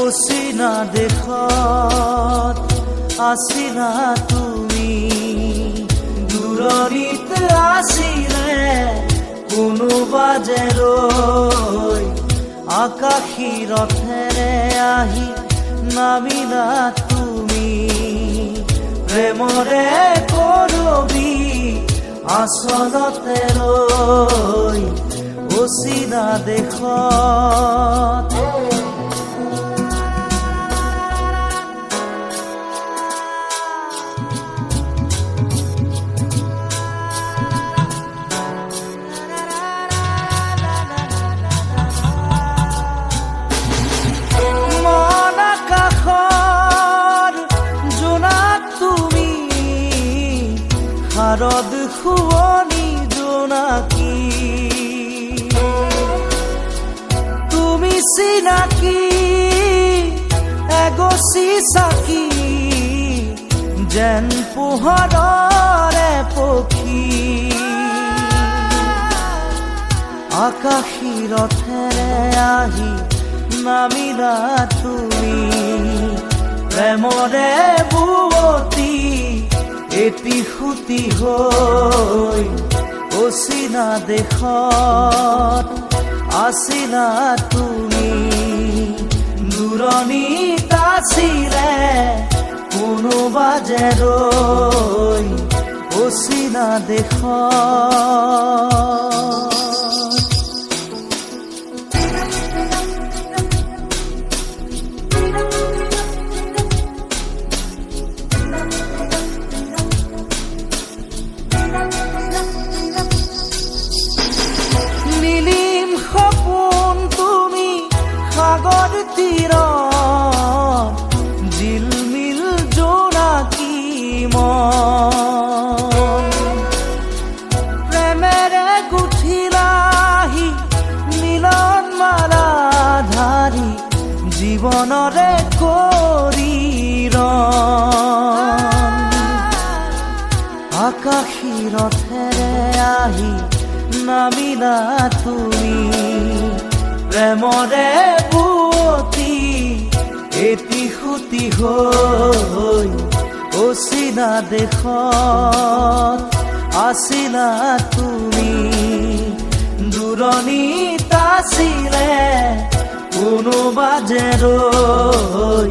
অচিনা দেশত আছিলা তুমি, দূৰণিত আছিলে কোনোবা যে ৰৈ, আকাশী ৰথেৰে আহি নামিলা তুমি, প্ৰেমৰে কৰবি আচলতে ৰৈ অচিনা দেশত। শাৰদ শুৱনি জোনাকী, তুমি চিনাকি এগছি চাকি, যেন পোহৰৰে পক্ষী, আকাশী ৰথেৰে আহি নামিলা তুমি, প্ৰেমৰে বুৱতী এটি সুতি হৈ অচিনা দেশত আছিলা তুমি, দূৰণিত আছিলে কোনোবা যে ৰৈ অচিনা দেশত। সাগৰ তীৰত জিলমিল জোনাকী মন, প্ৰেমেৰে গুঠিলাহি মিলন মালা ধাৰি, জীৱনৰে কৰি ৰণ, আকাশী ৰথেৰে আহি নামিলা তুমি, প্ৰেমৰে বুৱতী এটি সুতি হৈ অচিনা দেশত আছিলা তুমি, দূৰণিত আছিলে কোনোবা যে ৰৈ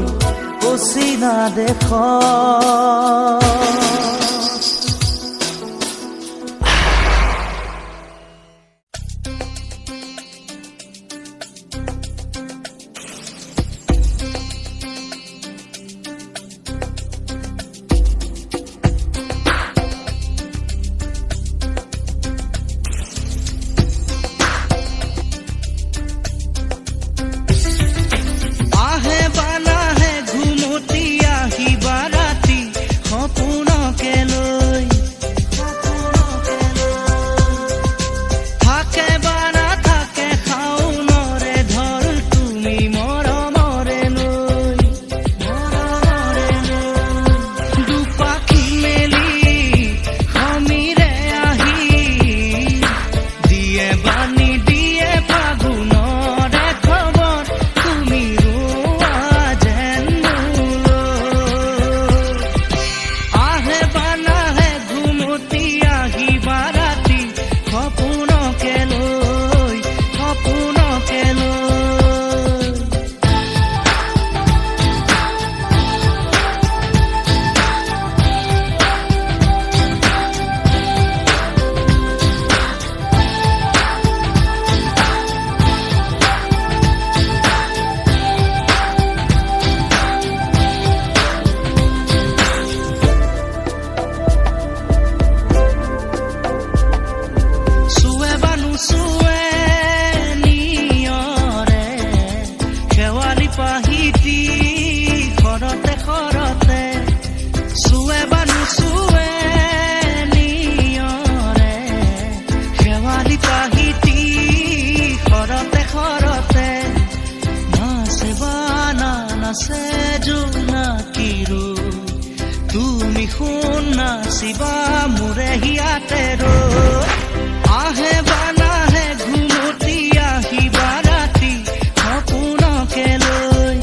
অচিনা দেশত। শিৱা মোৰে হিয়াতেৰো আহে বানাহে ঘুমতি আহিবা ৰাতি সপোনকে লৈ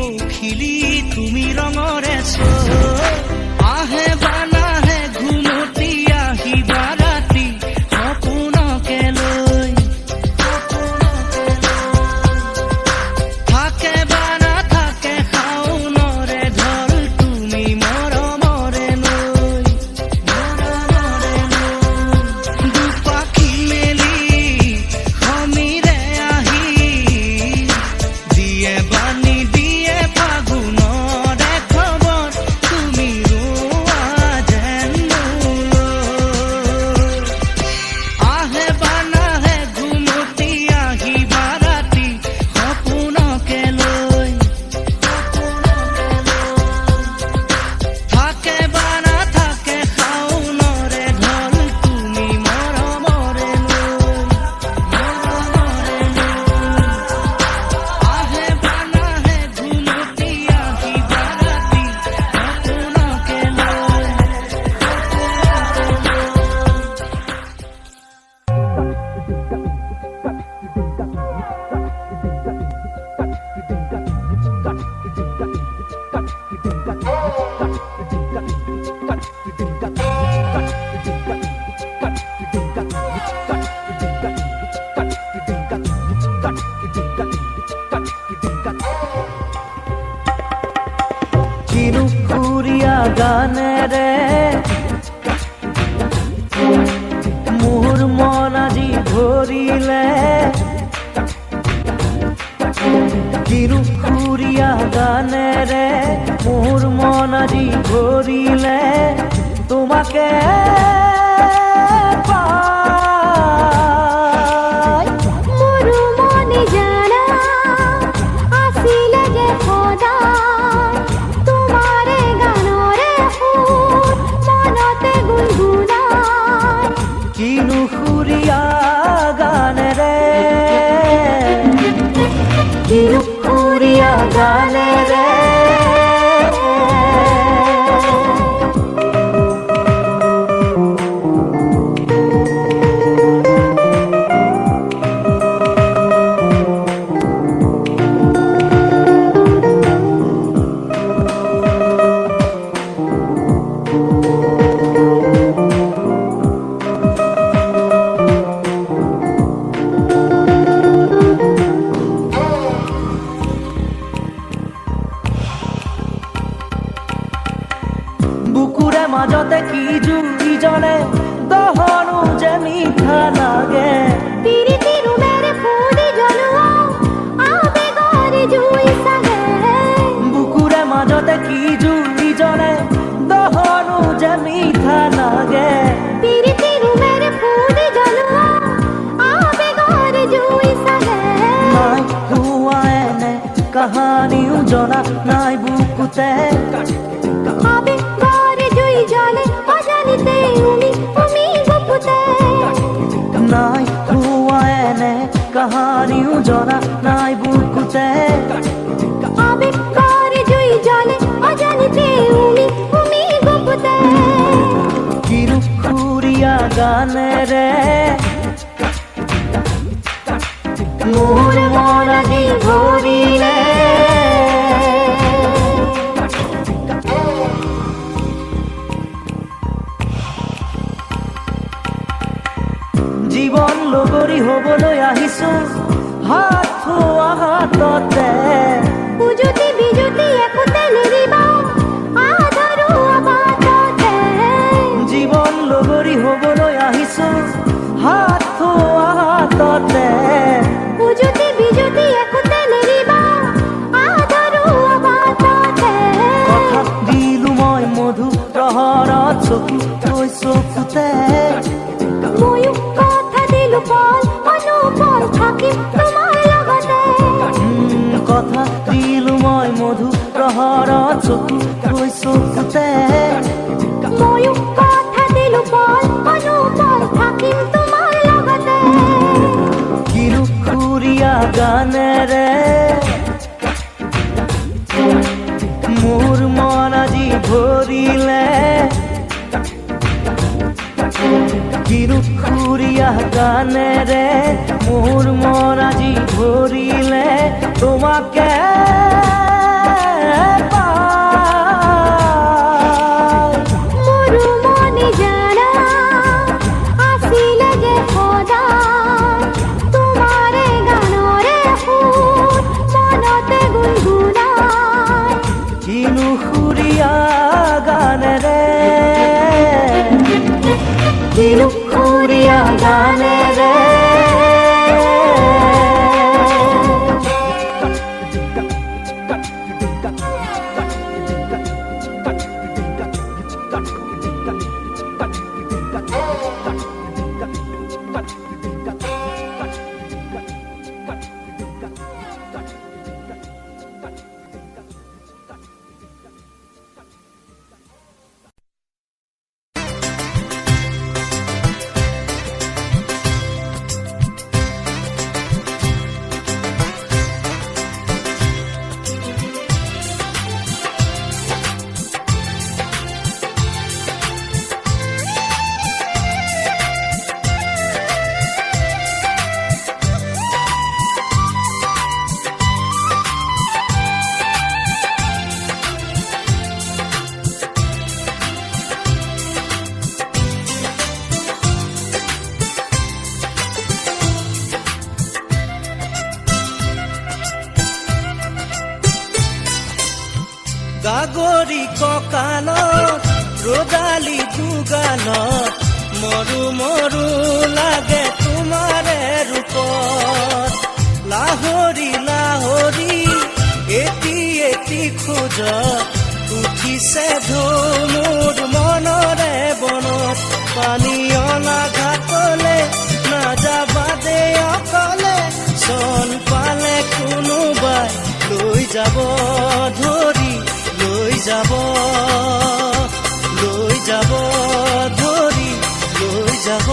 পখিলি তুমি ৰঙৰে আহে বানাহে ঘুমতি আহিবা ৰাতি সপোনকে লৈ থাকে বা নাথাকে শাওনৰে ঢল তুমি মৰমৰে লৈ দুপাখি মেলি সমীৰে আহি দিয়ে বাণী দিয়ে ফাগুনৰে খবৰ তুমি ৰোৱা যেন আহে বানাহে ঘুমতি আহিবা ৰাতি সপোনকে লৈ থাকে বা নাথাকে শাওনৰে ঢল তুমি মৰমৰে লৈ আহে বানাহে ঘুমতি আহিবা ৰাতি সপোনকে লৈ কিনুকুৰীয়া গানেৰে মোৰ মন আজি ভৰিলে কিনুকুৰীয়া গানেৰে মোৰ মন আজি ভৰিলে তোমাকে পাই মোৰো মনে জানা আছিলে যে সদায় তোমাৰে গানৰে সুৰ মনতে গুণগুণাই কিনুকুৰীয়া গানেৰে কিনুকুৰীয়া গানেৰে বুকুৰে মাজতে কি জুই জ্বলে দহনো যে মিঠা লাগে পিৰিতি ৰুমেৰে ফুলি জ্বলোৱা আবেগৰে জুই চাগে বুকুৰে মাজতে কি জুই জ্বলে দহনো যে মিঠা লাগে পিৰিতি ৰুমেৰে ফুলি জ্বলোৱা আবেগৰে জুই চাগে নাই হোৱা এনে কাহানিও জনা নাই বুকুতে আবেগৰে জুই জ্বলে অজানিতে উমি গুপুতে নাই হোৱা এনে কাহানিও জনা নাই বুকুতে আবেগৰে জুই জ্বলে অজানিতে উমি গুপুতে কিনুকুৰীয়া গানেৰে মোৰ মন আজি ভৰিলে জীৱন লগৰী হবলৈ আহিছো হাত থোৱা হাততে উজুতি বিজুতি একোতে নেৰিবা আধাৰো আবাদতে জীৱন লগৰী হবলৈ আহিছো হাত থোৱা হাততে উজুতি বিজুতি একোতে নেৰিবা আধাৰো আবাদতে কথা দিলো মই মধু প্ৰহৰত চকু থৈ চকুতে ময়ো কথা দিলো পল অনুপল থাকিম তোমাৰ লগতে কথা দিলো মই মধু প্ৰহৰত চকু থৈ চকুতে ময়ো কথা দিলো পল অনুপল থাকিম তোমাৰ লগতে কিনুকুৰীয়া গানেৰে মোৰ মন আজি ভৰিলে কিনুকুৰীয়া গানেৰে মোৰ মন আজি ভৰিলে তোমাকে গাগৰি কঁকালত ৰদালি দুগালত মৰু মৰু লাগে তোমাৰে ৰূপত লাহৰি লাহৰি এটি এটি খোজত উঠিছে ধুমুৰ মনৰে বনত পানী অনা ঘাটলে নাযাবা দে অকলে চল পালে কোনোবাই লৈ যাব ধৰি লৈ যাব ধৰি লৈ যাব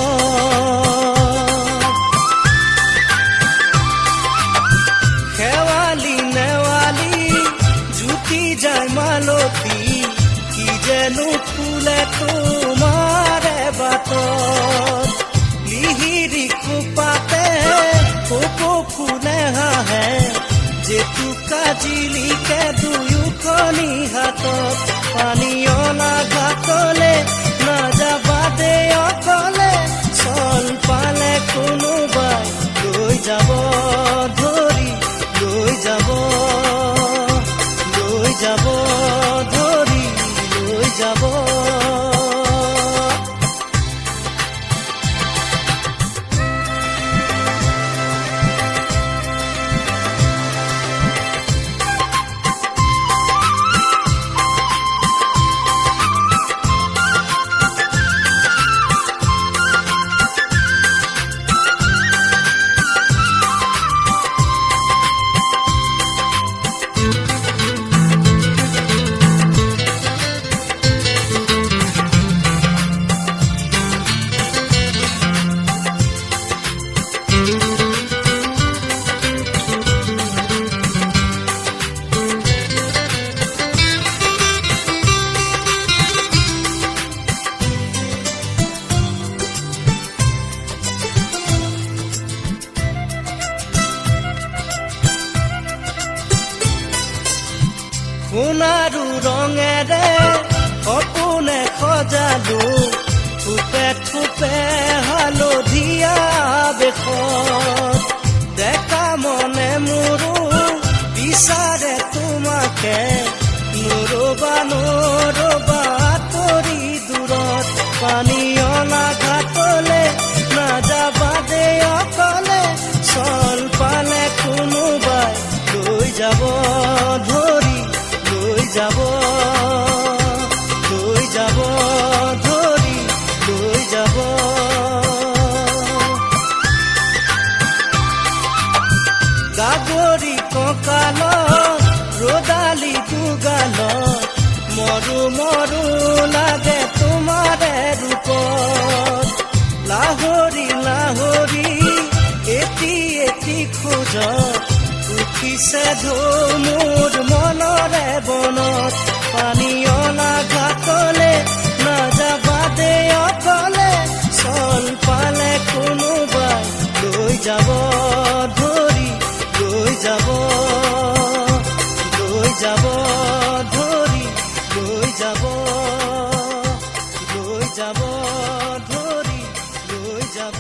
শেৱালি নেৱালি জুতি যায় মালতী কি যেনো ফুলে তোমাৰে বাটত লিহিৰি খোপাতে কপৌ ফুলে হাঁহে জেতুকা জিলিকে দুয়োখনি হাতত পানী অনা ঘাটলে নাযাবা দে অকলে চল পালে কোনোবাই লৈ যাব ধৰি লৈ যাব ধৰি লৈ যাব সোণাৰু ৰঙেৰে সপোনে সজালো থোপে থোপে হালধীয়া বেশত ডেকা মনে মোৰো বিচাৰে তোমাকে নৰবা তৰি দূৰত পানী অনা ঘাটলে নাযাবা দে অকলে চল পালে কোনোবাই লৈ যাব ধৰি লৈ যাব ধৰি লৈ যাব গাগৰি কঁকালত ৰদালি দুগালত মৰু মৰু লাগে তোমাৰে ৰূপত লাহৰি লাহৰি এটি এটি খোজত উঠিছে ধুমুৰ মনৰে বনত পানী অনা ঘাটলে নাযাবা দে অকলে চল পালে কোনোবাই লৈ যাব ধৰি লৈ যাব ধৰি লৈ যাব ধৰি লৈ যাব ধৰি লৈ যাব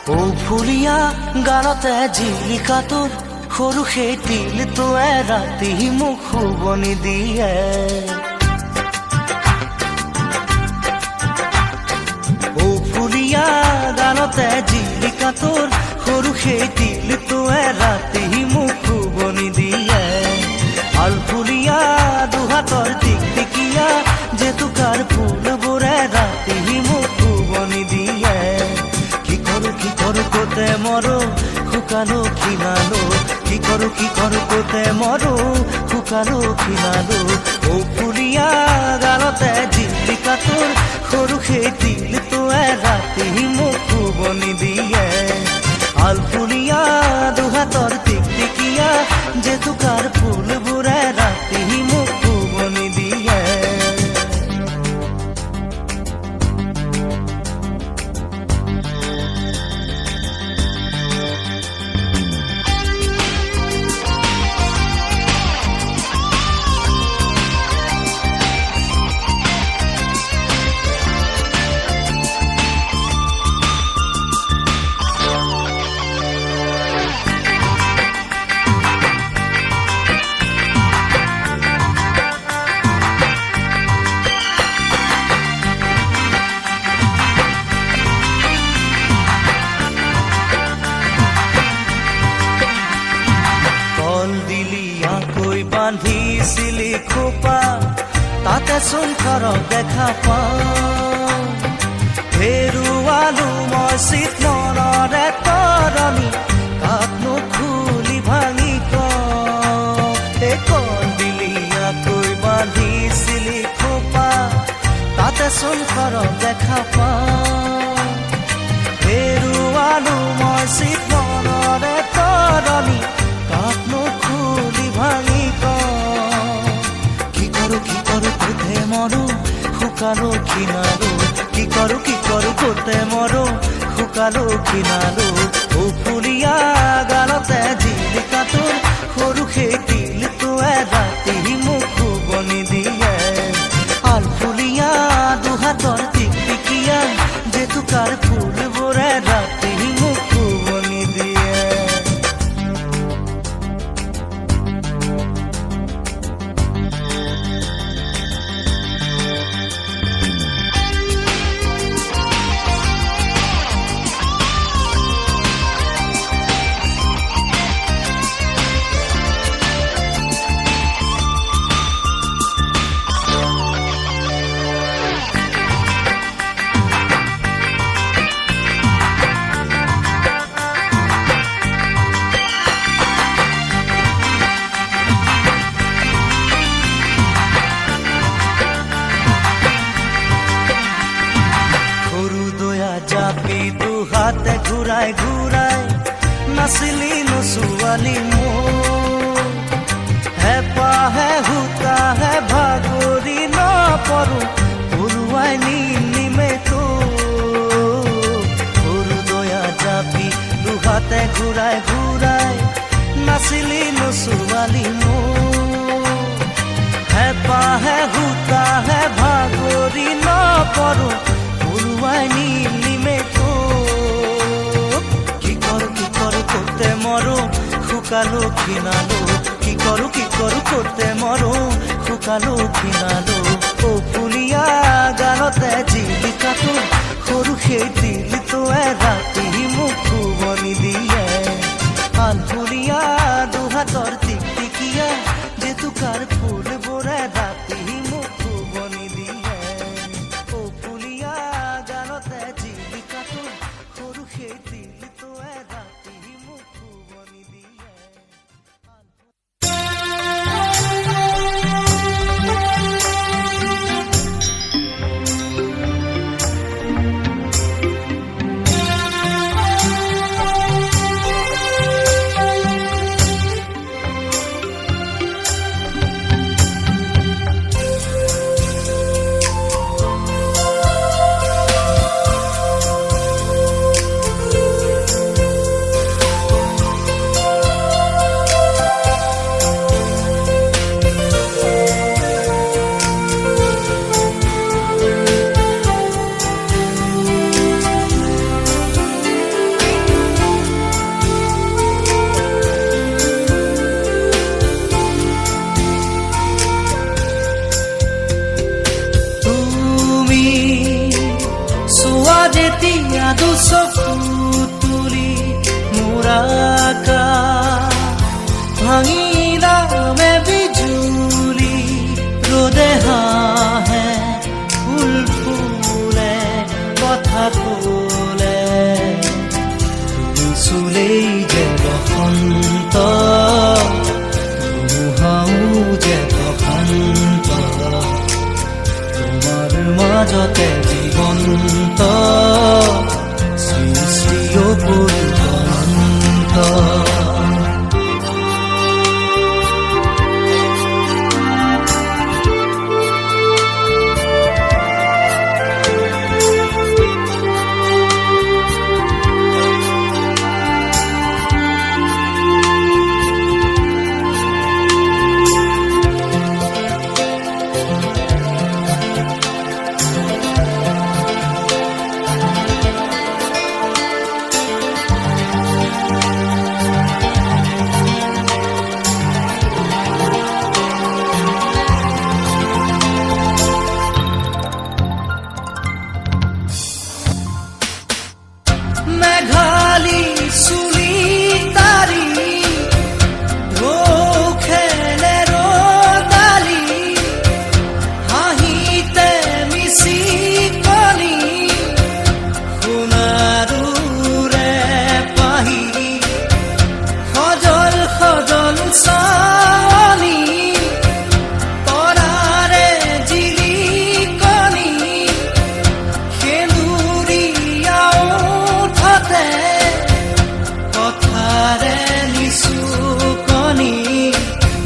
ও ফুলিয়া গানতে জিলিকা তোৰ সৰু সেই তিলটোৱে ৰাতি মোক শুবনি দিয়ে ও ফুলিয়া গানতে জিলিকা তোৰ সৰু সেই তিলটোৱে ৰাতি মোক শুবনি দিয়ে আল ফুলিয়া দুহাতৰ টিকটিকিয়া জেতুকাৰ ফুলবোৰে ৰাতি মোক শুবনি দিয়ে কি কৰো কোতে মৰো শুকালো কিনালো কি কৰো কোতে মৰো শুকালো কিনালো ও ফুলিয়া গানতে জিলিকা তোৰ সৰু সেই তিলটোৱে ৰাতি মোক শুবনি দিয়ে আল ফুলিয়া দুহাতৰ টিকটিকিয়া জেতুকাৰ ফুলবোৰে ৰাতি মোক শুবনি দিয়ে বান্ধিছিলি খোপা তাতে চোন ঘৰত দেখা পাওঁ হেৰুৱালো মই চিত মনৰে তৰণি কাকনো খুলি ভাঙি কন্দিলিয়াকৈ বান্ধিছিলি খোপা তাতে চোন ঘৰত দেখা পাওঁ হেৰুৱালো মই চিত মনৰে তৰণি কাকনো খুলি ভাঙি কি কৰো কোতে মৰো শুকালো কিনালো কি কৰো কোতে মৰো শুকালো কিনালো ও ফুলিয়া গানতে জিলিকা তোৰ সৰু সেই তিলটোৱে ৰাতি মোক শুবনি দিয়ে আল ফুলিয়া দুহাতৰ টিকটিকিয়া জেতুকাৰ ফুলবোৰে ৰাতি মোক শুবনি দিয়ে হাতে ঘূৰাই ঘূৰাই নাচিলি নচুৱালি মোৰ হেঁপাহে হুতাহে ভাগৰি নপৰো পৰুৱাই নিমে সৰু দয়া জাপি দুহাতে ঘূৰাই ঘূৰাই নাচিলি নচুৱালি মোৰ হেঁপাহে হুতাহে ভাগৰি নপৰো পৰুৱাই নিমে কোতে মৰো শুকালো কিনালো কি কৰো কোতে মৰো শুকালো কিনালো ও ফুলিয়া গানতে জিলিকা তোৰ সৰু সেই তিলটোৱে ৰাতি মোক শুবনি দিয়ে আল ফুলিয়া দুহাতৰ টিকটিকিয়া জেতুকাৰ ফুলবোৰে ৰাতি মোক শুবনি দিয়ে ও ফুলিয়া গানতে জিলিকা তোৰ সৰু সেই তিলটোৱে ৰাতি মোক শুবনি দিয়ে যেতিয়া দুচকু তুলি মোৰ আকাশ ভাঙিলামে বিজুলি ৰ'দে হাঁহে ফুল ফুলে কথা ক'লে তুমি চুলেই যে বসন্ত ধুমুহাও যে বসন্ত তোমাৰ মাজতে জীৱন্ত সৃষ্টি অপূৰ্বন্ত মেঘালী চুলি তাৰি ঢৌ খেলে ৰ'দালি হাঁহিতে মিচিকনি সোণাৰুৰে পাহি সজল সজল চাৱনি তৰাৰে জিলিকনি সেন্দুৰীয়া উঠতে কথাৰে নিচুকনি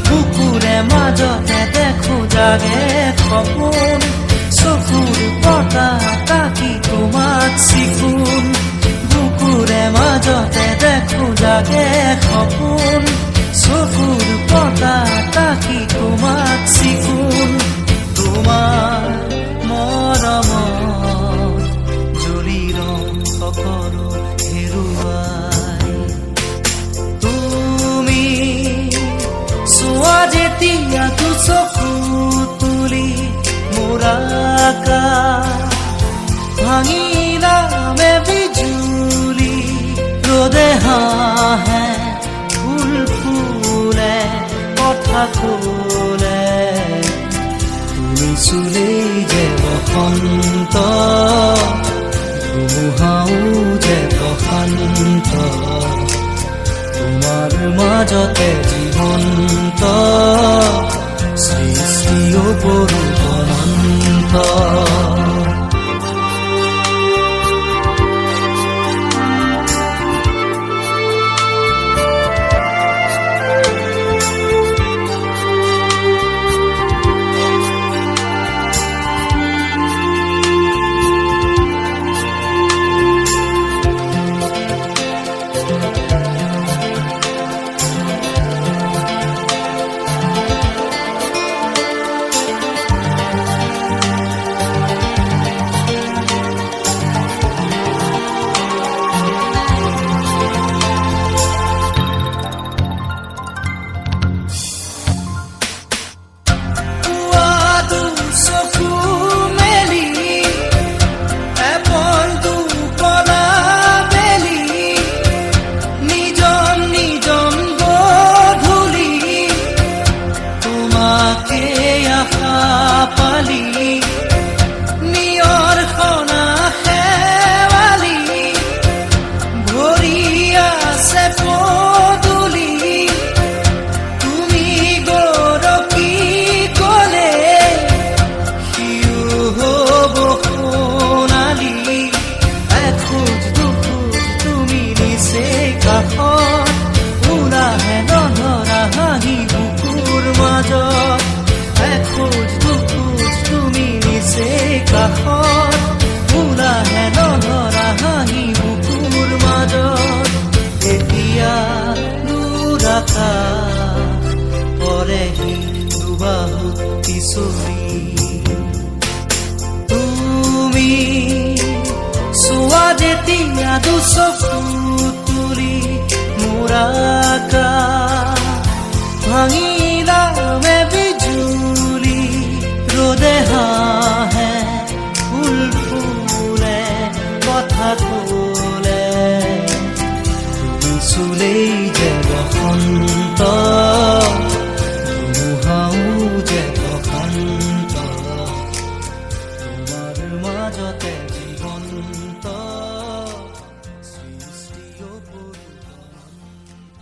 বুকুৰে মাজতে দেখো জাগে সপোন চকুৰ পতা তাকি তোমাক চিকুণ বুকুৰে মাজতে দেখো জাগে সপোন চকুৰ পতা তাকি তোমাক চিকুণ তোমাৰ মৰমত জ্বলি ৰং সকলো হেৰুৱাই তুমি চোৱা যেতিয়া দুচকু তুলি মোৰ আকাশ ভাঙিলামে বিজুলি ৰ'দে হাঁহে ফুল ফুলে কথা ক'লে তুমি চুলেই যে বসন্ত ধুমুহাও যে বসন্ত তোমাৰ মাজতে জীৱন্ত সৃষ্টি অপূৰ্বন্ত পৰেহি দুবাহুত কিশোৰী তুমি চোৱা যেতিয়া দুচকু তুলি মোৰ আকাশ ভাঙিলামে বিজুলি ৰ'দে হাঁহে ফুল ফুলে হাতলে তুমি চুলেই যে বসন্ত ধুমুহাও যে বসন্ত তোমাৰ মাজতে জীৱন্ত সৃষ্টিও পুৰুষন্ত।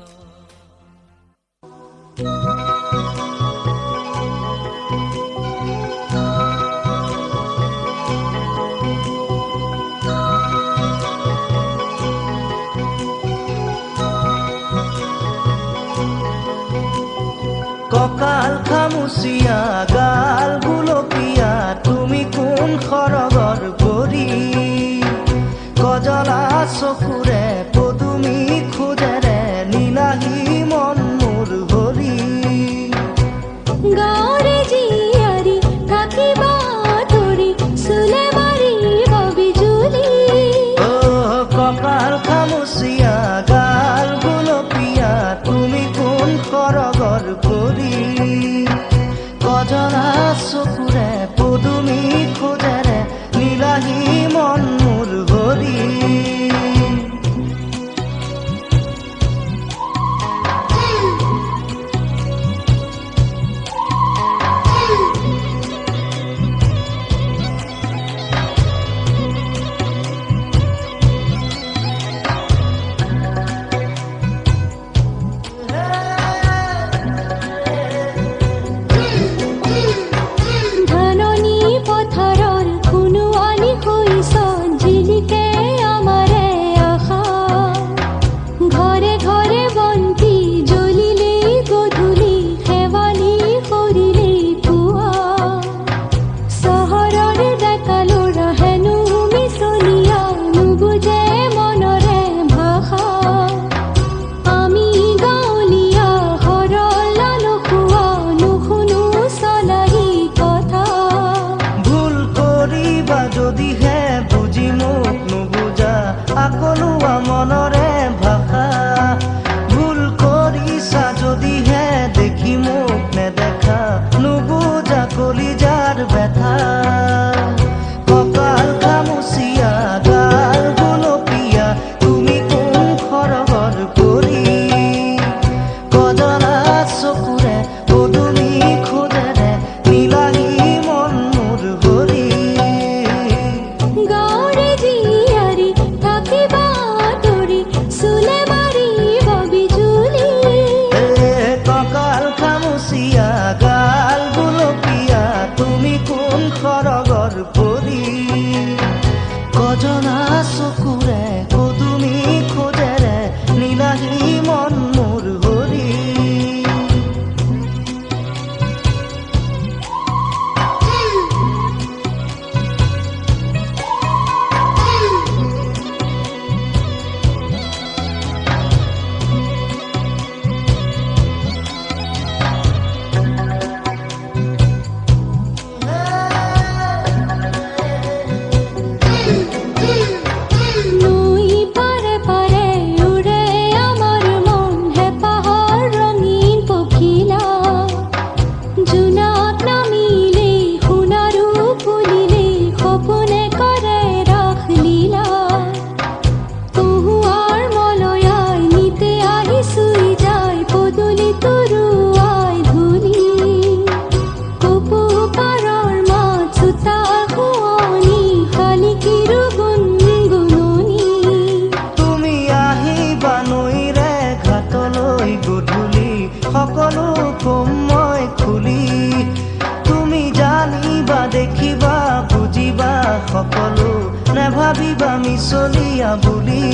কঁকাল খামুচিয়া গাল গুলপীয়া তুমি কোন সৰগৰ পৰি কজলা চকুৰে পদুমি খোজেৰে নীলাহী মন মোৰ হৰি গাঁৱৰে জীয়াৰী থাকিবা তৰি চুলে মাৰিব বিজুলী কঁকাল খামুচিয়া গাল গুলপীয়া তুমি কোন সৰগৰ পৰি কজলা চকুৰে পদুমি খোজেৰে নীলাহী মন মোৰ হৰি ধাননি পথাৰৰ সোণোৱালী শৈশৱ জিলিকে আমাৰে আশা ঘৰে ঘৰে বন্তি জ্বলিলেই গধূলি শেৱালি সৰিলেই পুৱা চহৰৰ ডেকা ল'ৰা হেনো মিছলীয়া নুবুজে মনৰে ভাষা আমি গাঁৱলীয়া সৰল নোখোৱা নুশুনো চলাহী কথা ভুল কৰিবা যদিহে বুজি মোক নুবুজা আকলোৱা মনৰে ভাষা ভুল কৰিছা যদিহে দেখি মোক নেদেখা নুবুজা কলিজাৰ ব্যথা কঁকাল খামুচিয়া গাল গুলপীয়া তুমি কোন সৰগৰ পৰি কজলা চকুৰে পদুমি খোজেৰে নীলাহী মন মোৰ হৰি গাঁৱৰে জীয়াৰী থাকিবা তৰি চুলে মাৰিব বিজুলী কঁকাল খামুচিয়া গাল গুলপীয়া তুমি কোন সৰগৰ পৰি কজলা চকুৰে পদুমি খোজেৰে নীলাহী মন মোৰ হৰি নৈ পাৰে পাৰে উৰে আমাৰ মন হেঁপাহৰ ৰঙীন পখিলা জোনাক নামিলেই সোণাৰু ফুলিলেই সপোনে কৰে ৰাস লীলা কহুৱাৰ মলয়াই নিতে আহি চুই যায় পদূলি তৰুৱাই ধূলি কপৌ পাৰৰ মাত চোতাল শুৱনি শালিকীৰো গুণগুণনি তুমি আহিবা নৈৰে ঘাটলৈ গধূলি সকলো কম মই খুলি তুমি জানিবা দেখিবা বুজিবা সকলো নেভাবিবা মিছলীয়া বুলি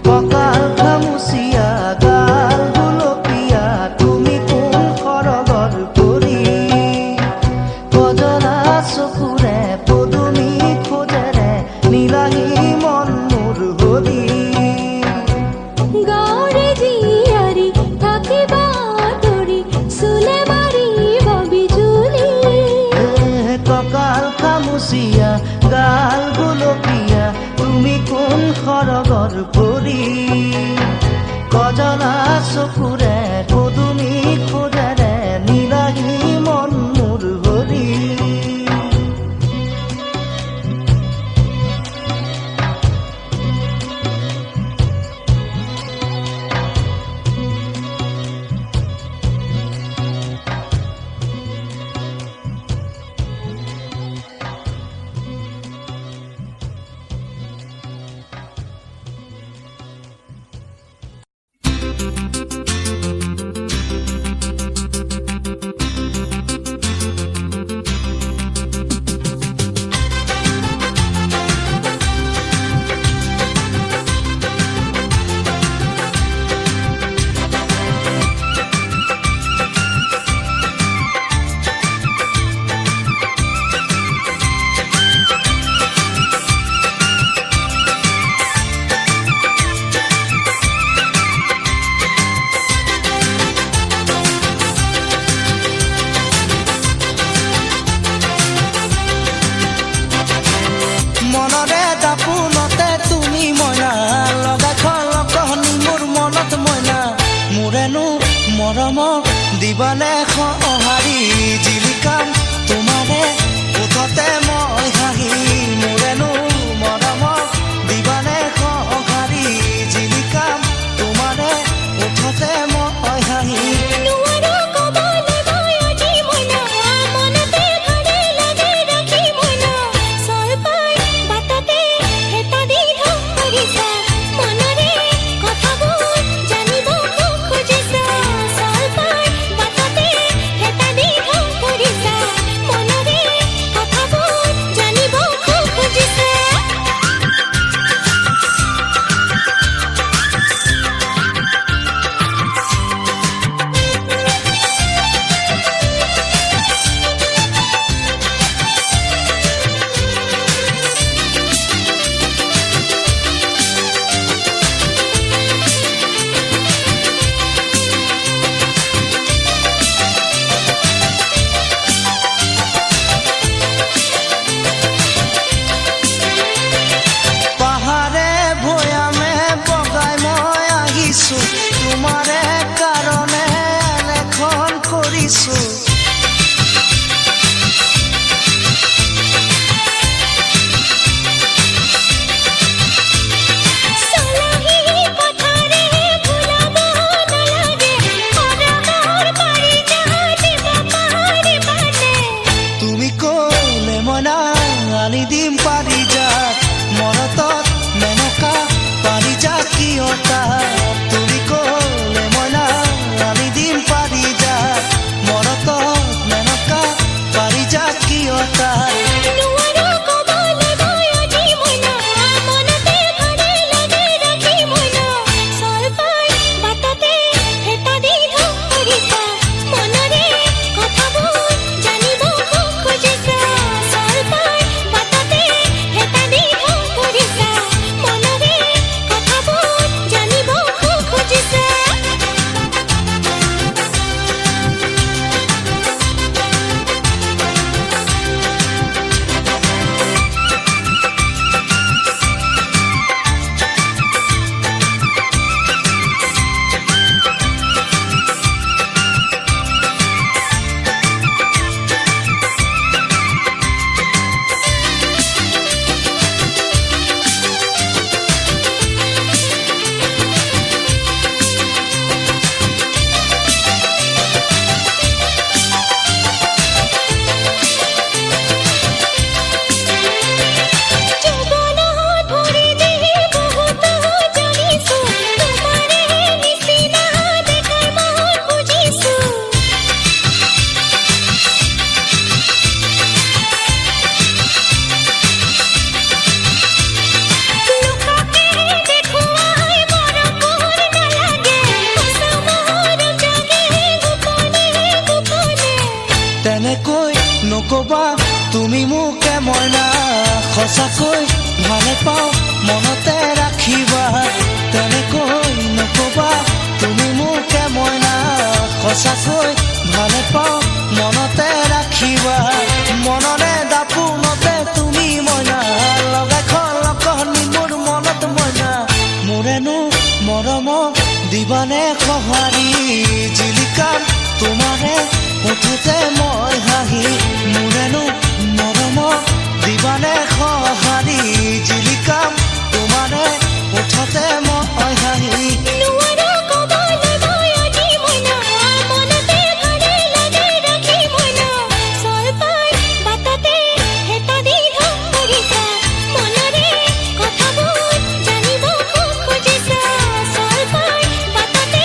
কঁকাল খামুচিয়া গাল গুলপীয়া তুমি কোন সৰগৰ পৰি কজলা চকুৰে পদুমি খোজেৰে নীলাহী মন মোৰ হৰি গাঁৱৰে জীয়াৰী থাকিবা তৰি চুলে মাৰিব বিজুলী কঁকাল খামুচিয়া গাল গুলপীয়া তুমি কোন সৰগৰ পৰি কজলা চকুৰে পদুমি খোজেৰে নীলাহী মন মোৰ হৰি মনৰে দাপোনতে তুমি মইনা লগাই খলকনি মোৰ মনত মইনা মোৰেনো মৰমক দিবানে সঁহাৰি জিলিকাম তোমাৰে ওঠতে মই হাঁহি মোৰেনো মৰমক দিবানে সঁহাৰি জিলিকাম তোমাৰে ওঠতে মই হাঁহি নোৱাৰো ক'বলৈ মই আজি মইনা মনতে ধৰে লাগে ৰাখি মইনা চল পাই বাটতে হেতা দি ধৰিছা মনৰে কথাবোৰ জানিব খুজিছা চল পাই বাটতে হেতা দি ধৰিছা মনৰে কথাবোৰ জানিব খুজিছা পাহাৰে ভৈয়ামে বগাই মই আহিছো তোমাৰে কাৰণে এলেখন কৰিছো চলাহী কথাৰে ভুলাব নালাগে সদাগৰ পাৰি যাহাতিব পাৰি বাটে তুমি ক'লে মইনা আনি দিম পাৰি যাক মৰতত মেনকা পাৰি যাক কিয়তা তুমি ক'লে মইনা আনি দিম পাৰি যাক মৰতত মেনকা পাৰি যাক কিয়তা নোৱাৰো ক'বলৈ মই আজি মইনা মনতে ধৰে লাগে ৰাখি মইনা চল পাই বাটতে হেতা দি ধৰিছা মনৰে কথাবোৰ জানিব খুজিছা চল পাই বাটতে হেতা দি ধৰিছা মনৰে কথাবোৰ জানিব খুজিছা জীৱনত ভৰি দি বহুত জানিছো তোমাৰে নিচিনা দেখাই মন বুজিছো লোককে দেখুৱাই মৰমবোৰ নালাগে সঁচা মৰম জাগে গোপনে গোপনে তেনেকৈ নকবা তুমি মোকে মইনা সঁচাকৈ ভালে পাওঁ মনতে ৰাখিবা তেনেকৈ নকবা তুমি মোকে মইনা সঁচাকৈ ভালে পাওঁ মনতে ৰাখিবা মনৰে দাপোনতে তুমি মইনা লগাই খলকনি মোৰ মনত মইনা মোৰেনো মৰমক দিবানে সঁহাৰি জিলিকাম তোমাৰে ওঠতে মই হাঁহি মোৰেনো মৰমক দিবানে সঁহাৰি জিলিকাম তোমাৰে ওঠতে মই হাঁহি নোৱাৰো ক'বলৈ মই আজি মইনা মনতে ধৰে লাগে ৰাখি মইনা চল পাই বাটতে হেতা দি ধৰিছা মনৰে কথাবোৰ জানিব খুজিছা চল পাই বাটতে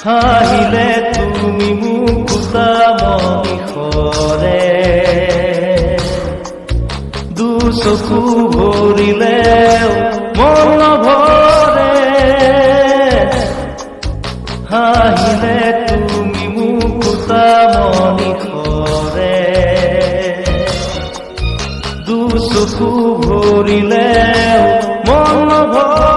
হাহিলে তুমি মুকুতা মনিষৰে দুচকু ভৰিলেও মন নভৰে হাহিলে তুমি মুকুতা মনিষৰে দুচকু ভৰিলেও মন নভৰে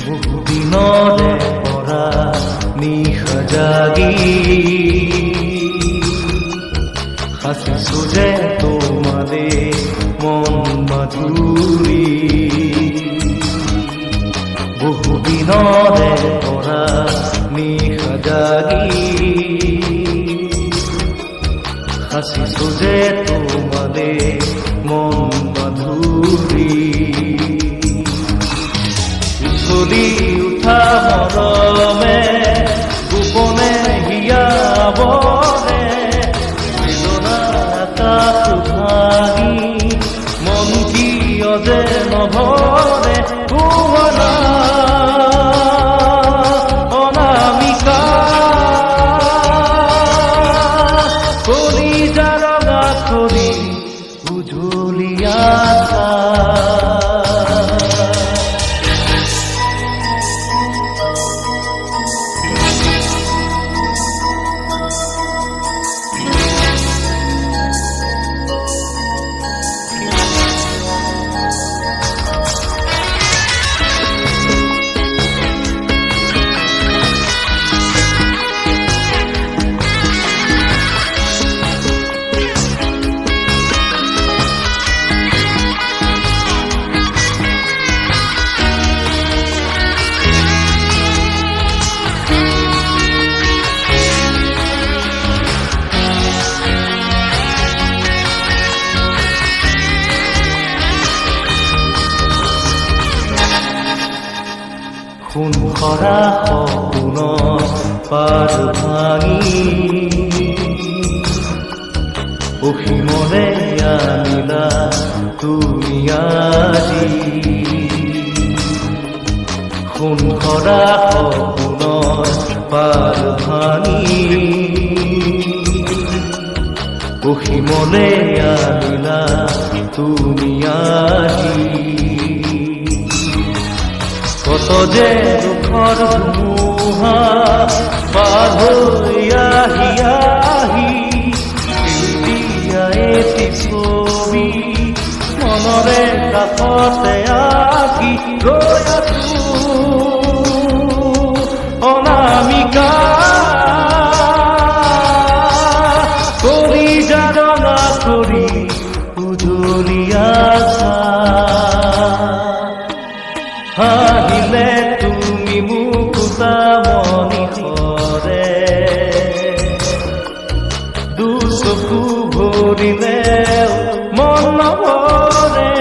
বহুদিনৰে পৰা নিশা জাগি সাঁচিছো যে তোমাৰে মন মাধুৰী বহুদিনৰে পৰা নিশা জাগি সাঁচিছো যে তোমাৰে মন মাধুৰী চলি উঠা মৰমে গোপনে হিয়াবৰে বেদনা কাষ ভাঙি মন কিয় যে নভৰে ভুৱনা অনামিকা কলিজা ৰঙা কৰি উজলিয়া সোণ সৰা সপোনৰ পাৰ ভাঙি অসীমৰে আনিলা তুমি আজি সোণ সৰা সপোনৰ পাৰ ভাঙি অসীমলে আনিলা তুমি আজি কত যে দুখৰ ধুমুহা পাৰ হৈ আহি আহি এটি ছবি মনৰে কাষতে আঁকি গৈ আছো অনামিকা কলিজা ৰঙা কৰি উজলিয়া হাহিলে তুমি মুকুতা মনিষৰে দুচকু ভৰিলেও মন নভৰে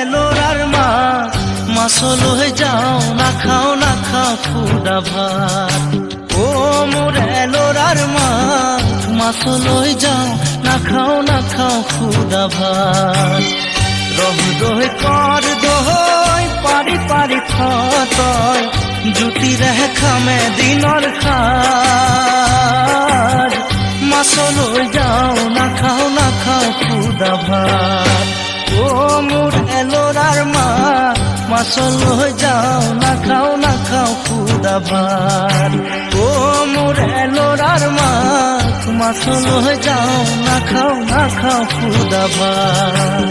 এলোৰাৰ মাছলৈ যাওঁ নাখাওঁ খুদা ভাত অ মোৰ এলোৰাৰ মাছলৈ যাওঁ নাখাওঁ খুদা ভাত ৰহ দৈ কৰ দৈ পাৰি তই জুতিৰে খামে দিনৰ খাজ মাছলৈ যাওঁ নাখাওঁ খুদা ভাত অ মোৰ এলোৰাৰ মাছলৈ যাওঁ নাখাওঁ খুদা ভাত অ মোৰ এলোৰাৰ মাছলৈ যাওঁ নাখাওঁ খুদা ভাত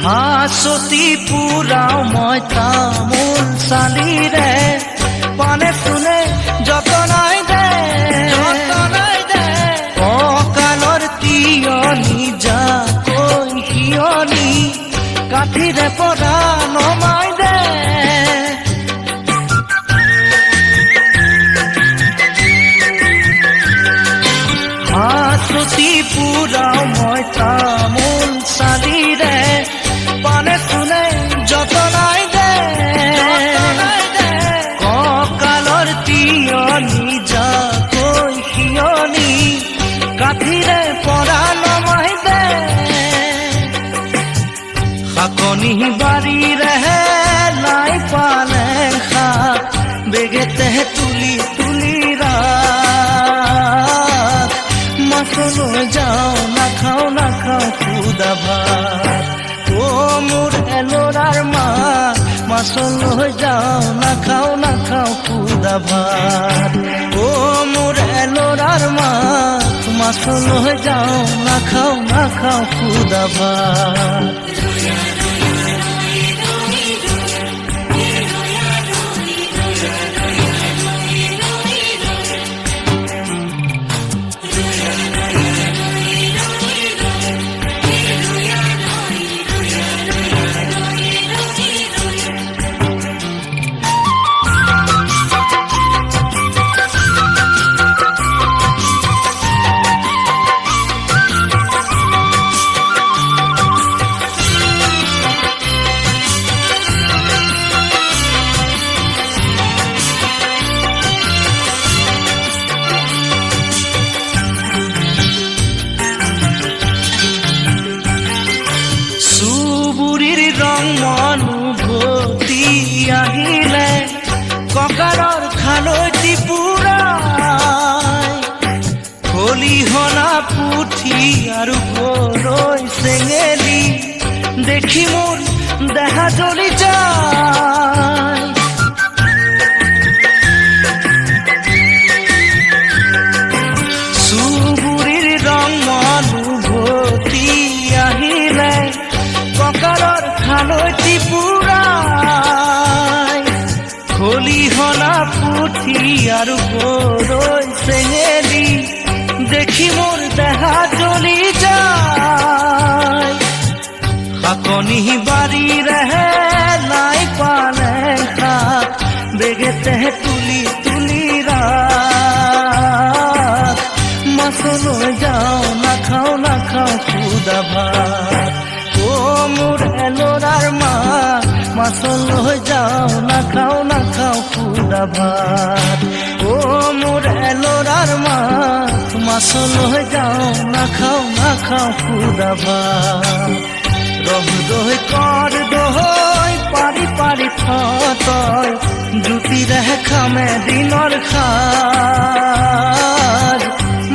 হাঁচতি পুৰাও মই তামোল চালিৰে পানে চুনে যতনাই দে অকালৰ তিয়নি যাকৈ হিয়নি কাঠিৰে পৰা নমাই দে হাঁচতি পুৰাও মই তামোল চালিৰে পানে চুনে যতনাই দে কঁকালৰ তিয়নি যাকৈ হিয়নি কাঠিৰে পৰা নমাই দে শাকনি বাৰীৰে লাই পালেং শাক বেগেতে তুলি ৰাখ মাছলৈ যাওঁ নাখাওঁ খুদা ভাত অ মোৰ এলোৰাৰ মাছলৈ যাওঁ নাখাওঁ খুদা ভাত অ মোৰ এলোৰাৰ মাছলৈ যাওঁ নাখাওঁ খুদা ভাত মনুভূতি আহিলে ককালৰ খালৈটি পুৰাই খলিহনা পুঠি আৰু গৰৈ চেঙেলি দেখি মোৰ দেহা জ্বলি যায় চুবুৰীৰ ৰং মনুভূতি আহিলে ককালৰ খালৈটি পুৰাই খলিহনা পুঠি আৰু গৰৈ চেঙেলি দেখি মোৰ দেহা জ্বলি যায় শাকনি বাৰীৰে লাই পালেং শাক বেগেতে তুলি ৰাখ মাছলৈ যাওঁ নাখাওঁ খুদা ভাত অ মোৰ এলোৰাৰ মাছলৈ যাওঁ নাখাওঁ খুদা ভাত অ মোৰ এলোৰাৰ মাছলৈ যাওঁ নাখাওঁ খুদা ভাত ৰহ দৈ কৰ দৈ পাৰি তই জুতিৰে খামে দিনৰ খাজ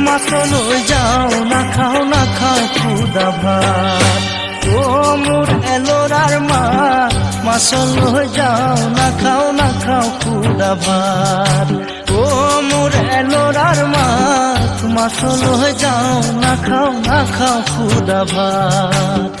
মাছলৈ যাওঁ নাখাওঁ খুদা ভাত অ মোৰ এলোৰাৰ মাছলৈ যাওঁ নাখাওঁ খুদা ভাত মোৰ ল'ৰাৰ মাত মাছলৈ যাওঁ নাখাওঁ খুদা ভাত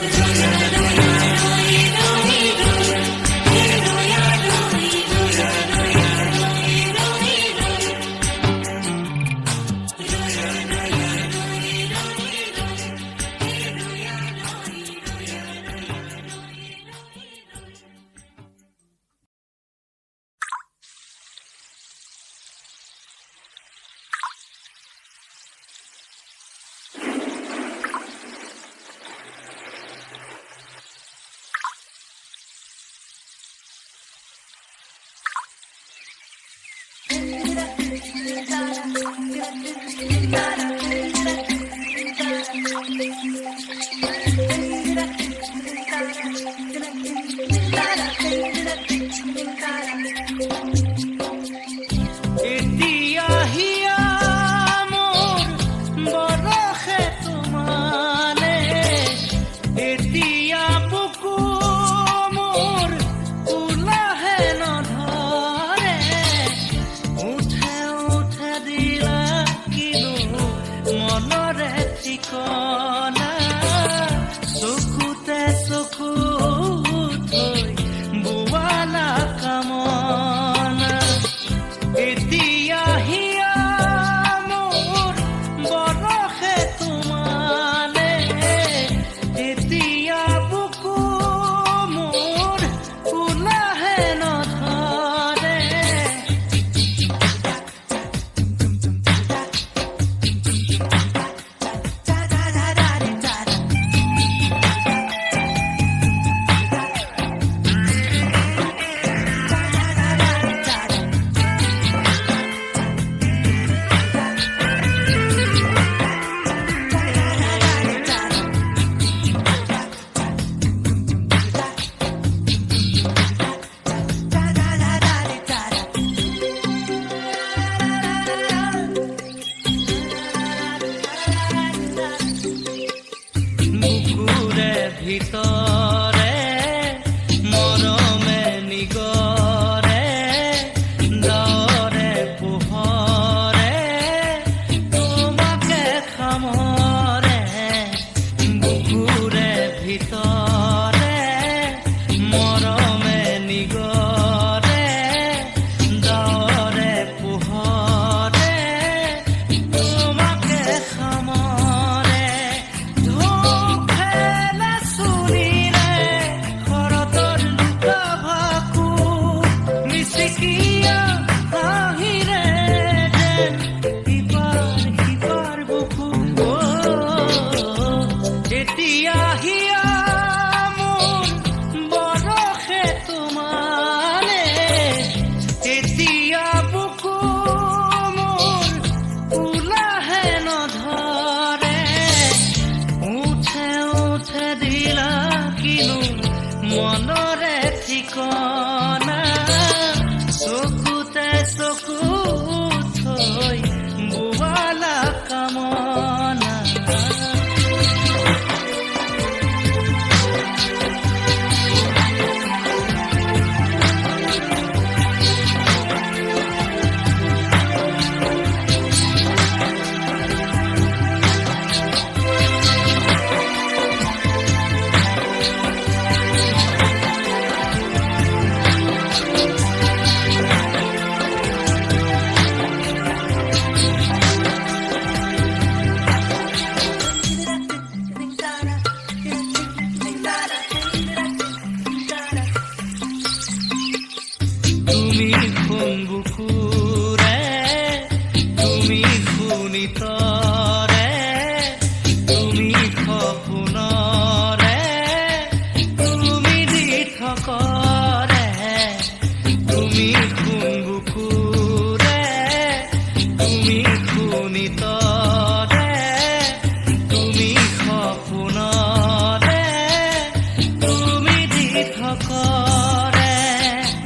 কৰে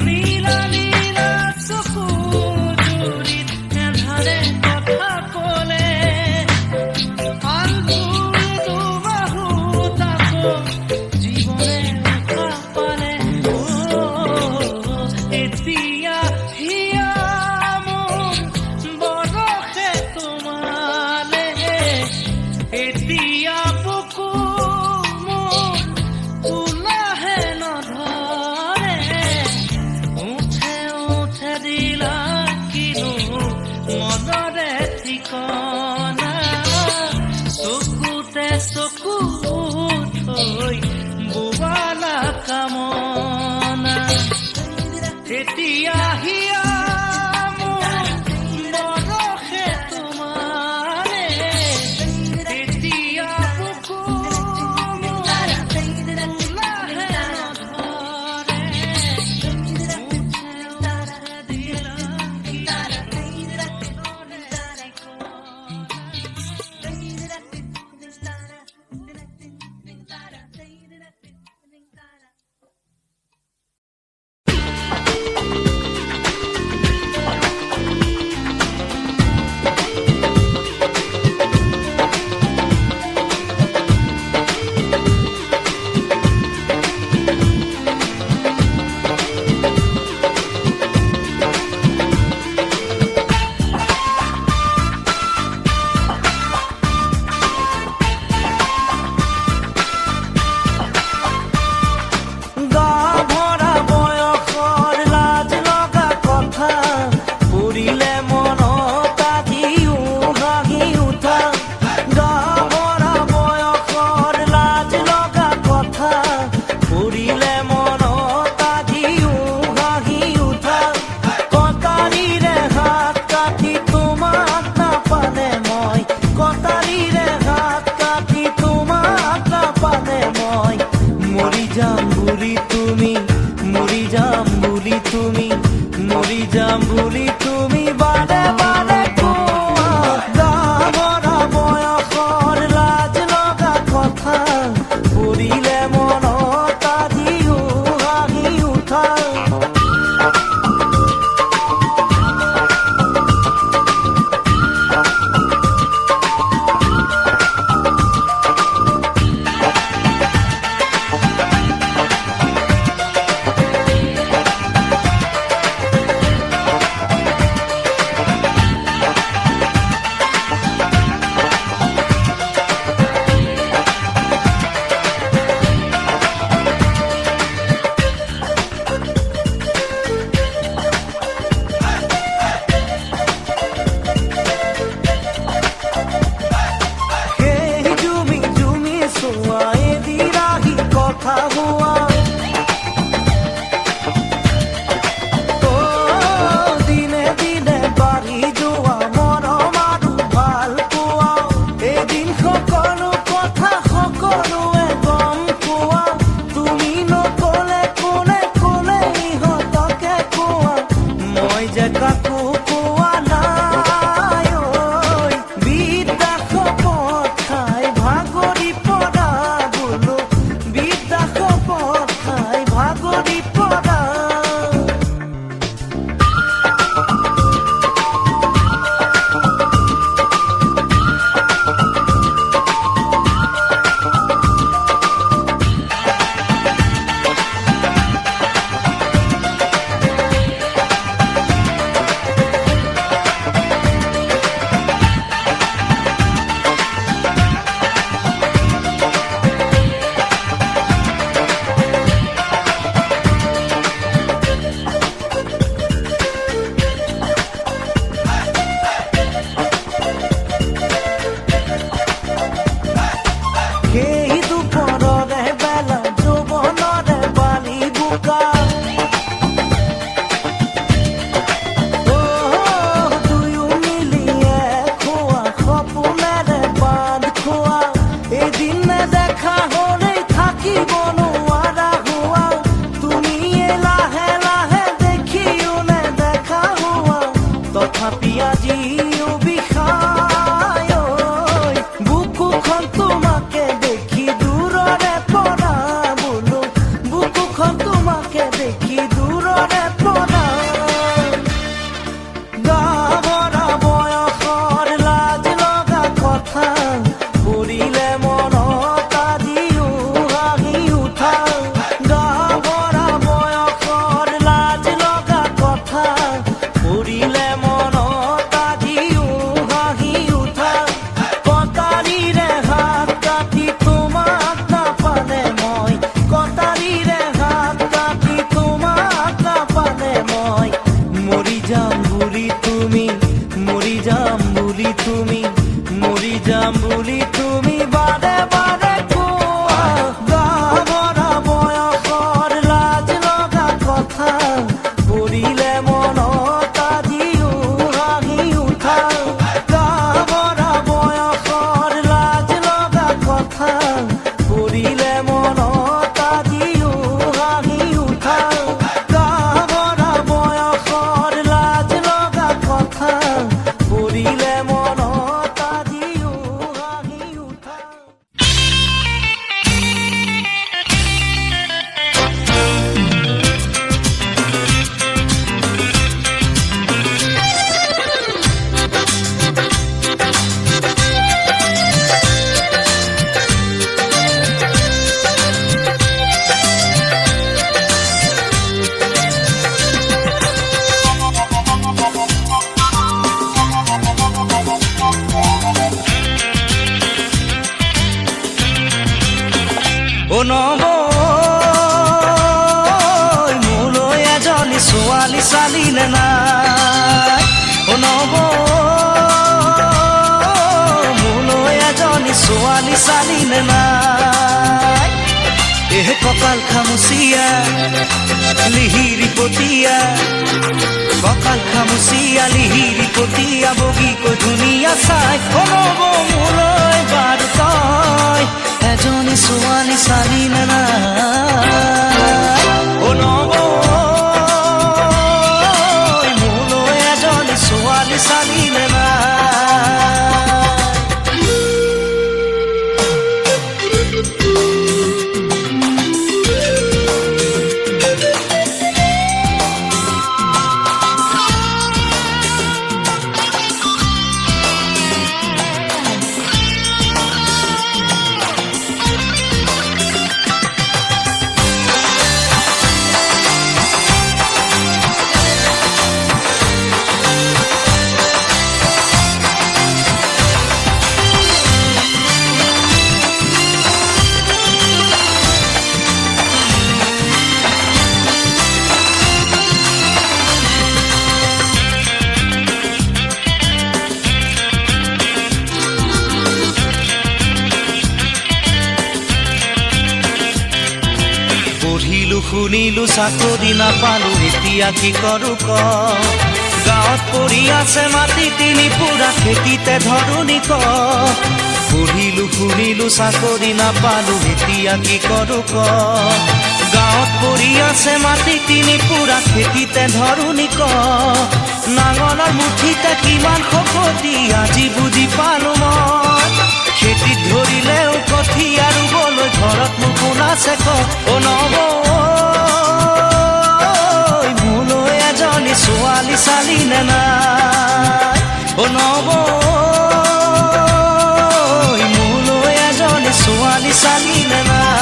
নীলা নীলা চকু তুমি মৰি যাম বুলি তুমি মৰি যাম বুলি তুমি বাৰে বাৰে কোৱা গাভৰা বয়সৰ লাজ লগা কথা পৰিলে মনত আজিও হাঁহি উঠা চালিলে নাই নব মোলৈ এজনী ছোৱালী চালিলে নাই এহে কঁকাল খামুচিয়া লিহিৰি পতিয়া কঁকাল খামুচিয়া লিহিৰি পতিয়া বগীকৈ ধুনীয়া চাই নব মোলৈ বাৰু তই এজনী ছোৱালী চালিলে নাই পঢ়িলো শুনিলো চাকৰি নাপালো এতিয়া কি কৰো ক গাঁৱত পৰি আছে মাটি তিনি পুৰা খেতিতে ধৰণি ক পঢ়িলো শুনিলো চাকৰি নাপালো এতিয়া কি কৰো ক গাঁৱত পৰি আছে মাটি তিনি পুৰা খেতিতে ধৰণি ক নাঙলৰ মুঠিতে কিমান শকতি আজি বুজি পালো মই খেতিত ধৰিলেও কঠীয়া ৰুবলৈ ঘৰত নুশুন আছে ক অ নব মোলৈ এজনী ছোৱালী চালি নে নাই অ নব মোলৈ এজনী ছোৱালী চালি নে নাই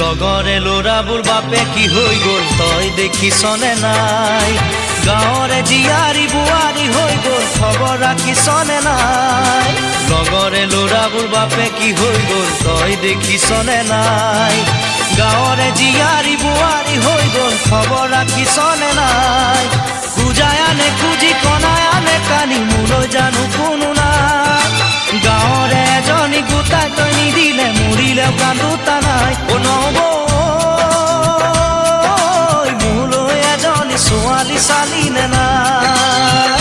লগৰে ল'ৰাবোৰ বাপে কি হৈ গ'ল তই দেখিছনে নাই গাঁৱৰে জীয়াৰী বোৱাৰী হৈ গ'ল খবৰ ৰাখিছনে নাই লগৰে ল'ৰাবোৰ বাপে কি হৈ গ'ল তই দেখিছনে নাই গাঁৱৰে জীয়াৰী বোৱাৰী হৈ গ'ল খবৰ ৰাখিছনে নাই পূজাই আনে খুজি কণাই আনে কানি মোলৈ জানো কোনো নাই গাঁৱৰে এজনী গোটাই তই নিদিলে মৰিলেও কান্দোতা নাই অ নব মোলৈ এজনী ছোৱালী চালি নে নাই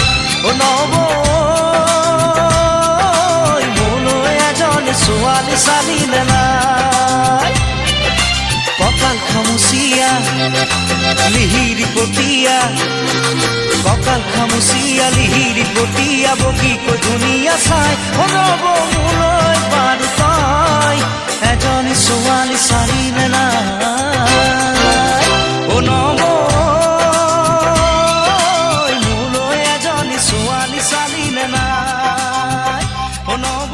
অ নব মোলৈ এজনী ছোৱালী চালি নে নাই কঁকাল খামুচিয়া লিহিৰি পতীয়া কঁকাল খামুচিয়া লিহিৰি পতীয়া বগীকৈ ধুনীয়া চাই অ নব মোলৈ বাৰু তই এজনী ছোৱালী চালি নে নাই অ নব মোলৈ এজনী ছোৱালী চালি নে নাই অ নব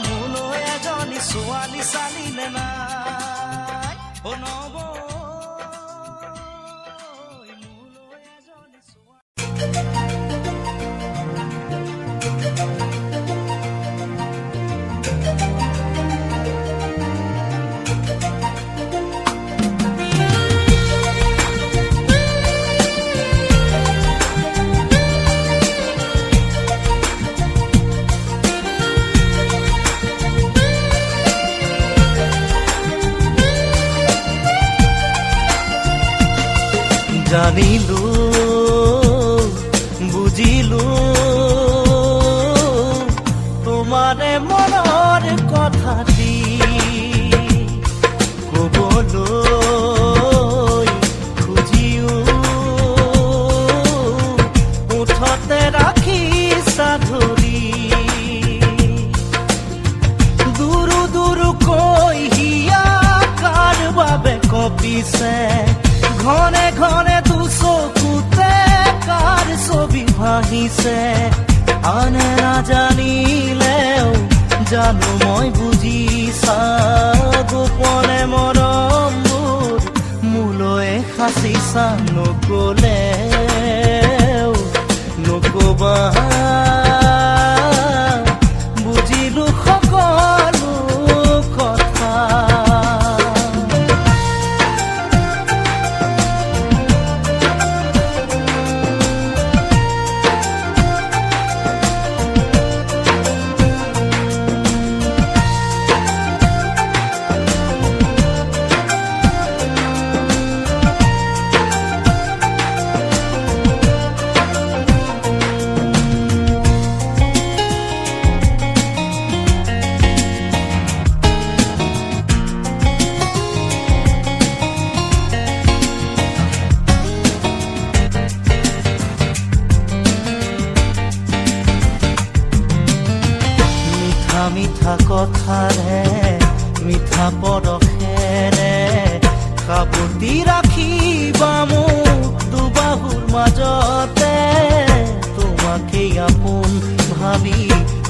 মোলৈ এজনী ছোৱালী চালি নে নাই অ নব মোলৈ এজনী ছোৱালী জানিলো বুজিলো তোমাৰে মনৰ কথাটি কবলৈ খুজিও মুঠতে ৰাখিছা ধৰি দুৰু দুৰুকৈ হিয়া কাৰ বাবে কঁপিছে ঘনে ঘনে দুচকুতে কাৰ ছবি ভাহিছে আনে নাজানিলেও জানো মই বুজিছা গোপনে মৰমবোৰ মোলৈ সাঁচিছা নকলেও নকবা বুজিলো সকলো কথা মিঠা কথাৰে মিঠা পৰশেৰে সাবটি ৰাখিবা মোক দুবাহুৰ মাজতে তোমাকেই আপোন ভাবি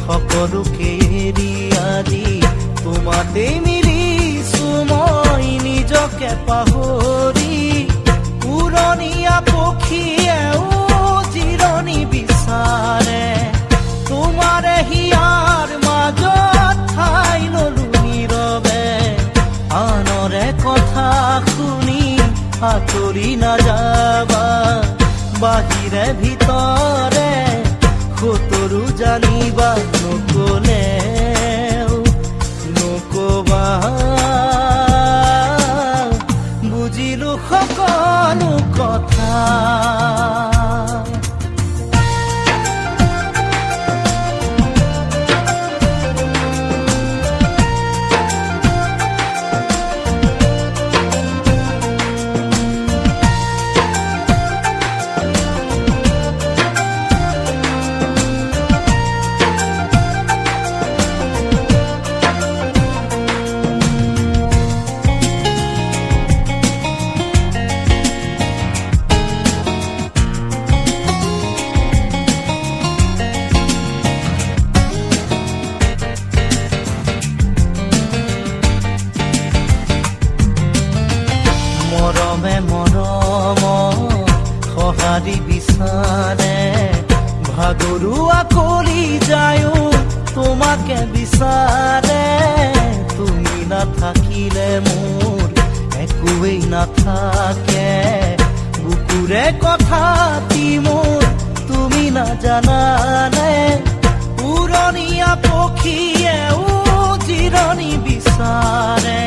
সকলোকে এৰি আদি তোমাতেই মিলিছো মই নিজকে পাহৰি উৰণীয়া পক্ষীয়েও জিৰণি বিচাৰে তোমাৰে হিয়াৰ মাজত ঠাই ললো নীৰৱে আনৰে কথা শুনি আঁতৰি নাযাবা বাহিৰে ভিতৰে সতৰু জানিবা নকলেও নকবা বুজিলো সকলো কথা মৰমে মৰম সঁহাৰি বিচাৰে ভাগৰুৱা কৰি যায়ো তোমাকে বিচাৰে তুমি নাথাকিলে মোৰ একোৱেই নাথাকে বুকুৰে কথাটি মোৰ তুমি নাজানানে উৰণীয়া পক্ষীয়েও জিৰণি বিচাৰে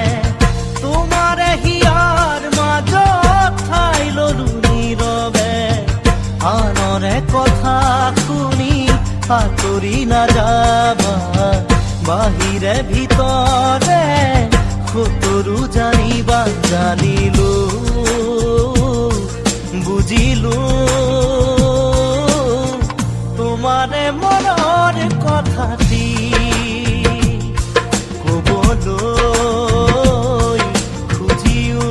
তোমাৰে হিয়াৰ মাজত ঠাই ললো নীৰৱে আনৰে কথা শুনি আঁতৰি নাযাবা বাহিৰে ভিতৰে সতৰু জানিবা জানিলো বুজিলো তোমাৰে মনৰ কথাটি কবলৈ খুজিও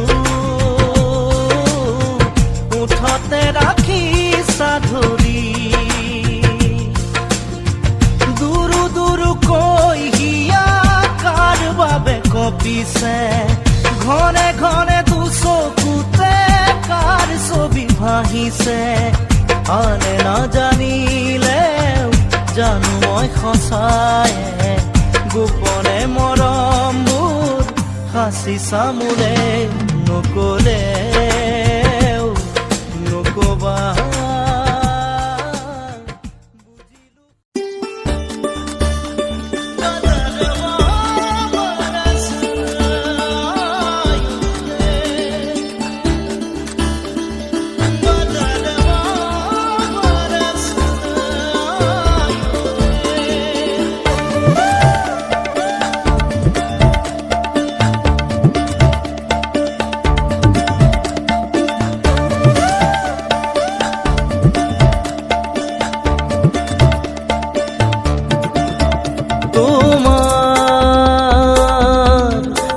মুঠতে ৰাখিছা ধৰি দুৰু দুৰুকৈ হিয়া কাৰ বাবে কঁপিছে ঘনে ঘনে দুচকুতে কাৰ ছবি ভাহিছে আনে নাজানিলেও জানো মই সঁচায়ে গোপনে মৰমবোৰ সাঁচি চামোৰে নকলেও নকবা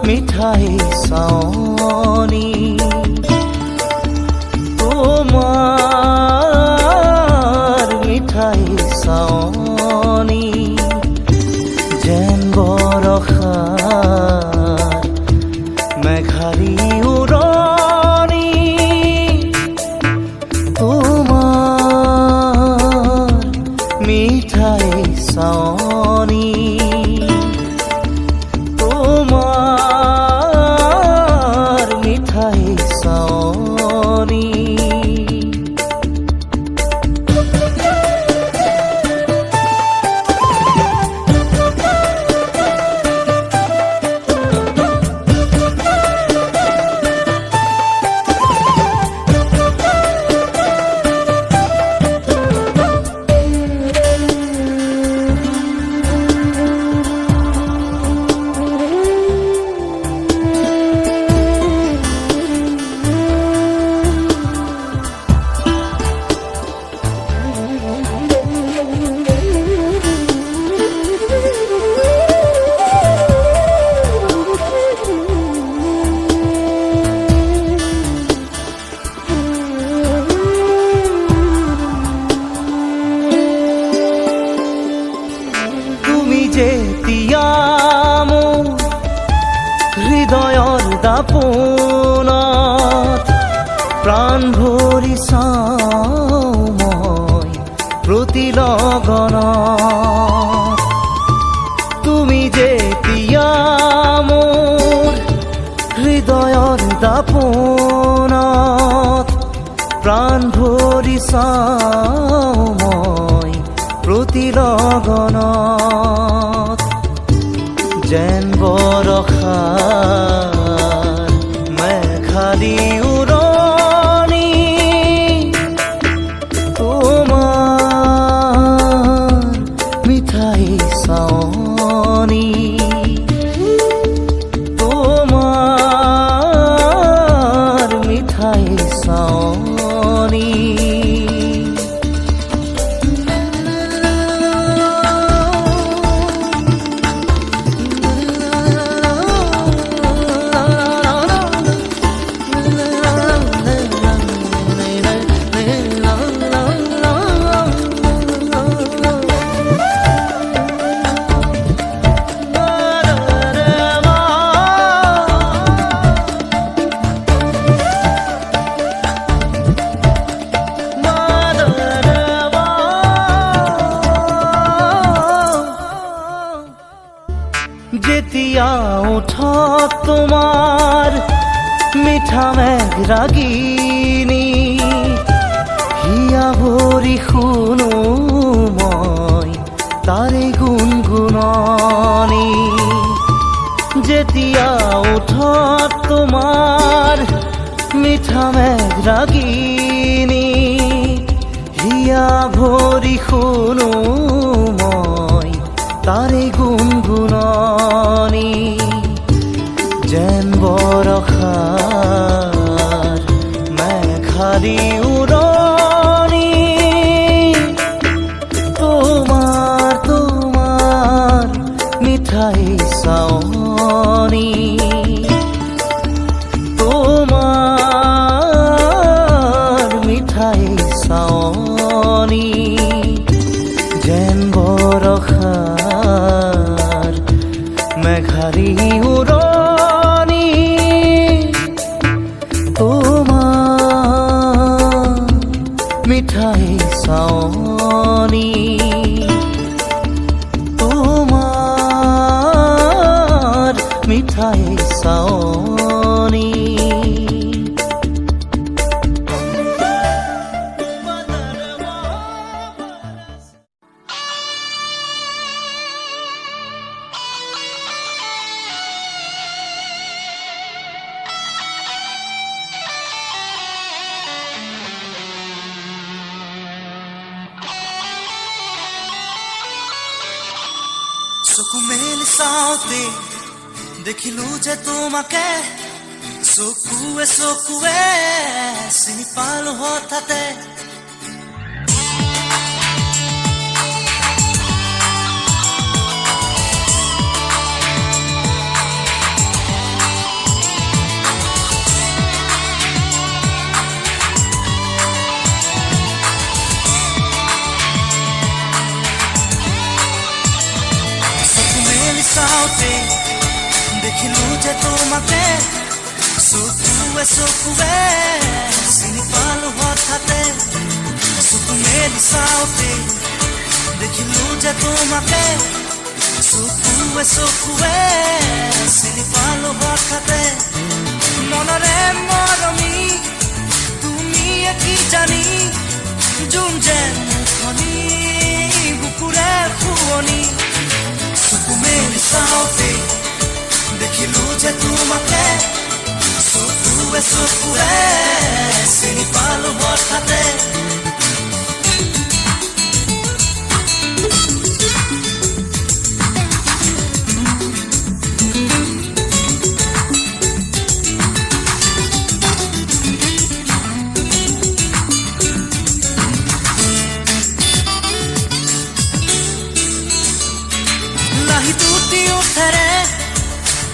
মিঠাই চাৱনি তোমাৰ মিঠাই চাৱনি যেন বৰষাৰ মেঘাৰী উৰণি তোমাৰ মিঠাই চাৱনি যেতিয়া মোৰ হৃদয়ৰ দাপোনত প্ৰাণ ভৰি চাওঁ মই প্ৰতি লগনত তুমি যেতিয়া মোৰ হৃদয়ৰ দাপোনত প্ৰাণ ভৰি চাওঁ মই প্ৰতি লগনত যেন বৰষাৰ মেঘালী উৰণি তোমাৰ মিঠাই চাৱনি তোমাৰ মিঠাই চাৱনি যেতিয়া ওঠত তোমাৰ মিঠা মেঘ ৰাগিনী হিয়া ভৰি শুনো মই তাৰে গুণগুণনি যেতিয়া ওঠত তোমাৰ মিঠা মেঘ ৰাগিনী হিয়া ভৰি শুনো মই তাৰে গুণগুণনি যেন বৰষাৰ মেঘালী উৰণি তোমাৰ তোমাৰ মিঠাই চাৱনি তোমাৰ মিঠাই চাৱনি যেন বৰষাৰ মেঘালী উৰণি তোমাৰ মিঠাই চাৱনি তোমাৰ মিঠাই চাৱনি চকু মেলি চাওঁতে দেখিলো যে তোমাকে চকুৱে চকুৱে চিনি পালো হঠাতে চাওঁতে দেখিলো যে তোমাকে চকুৱে চকুৱে চিনি পালো হঠাতে চকু মেলি চাওঁতে দেখিলো যে তোমাকে চকুৱে চকুৱে চিনি পালো হঠাতে মনৰে মৰমি তুমি কি জানি যোন যেন মুখনি বুকুৰে শুৱনি চকু মেলি চাওঁতে দেখিলো যে তোমাকে চকুৱে চকুৱে চিনি পালো হঠাতে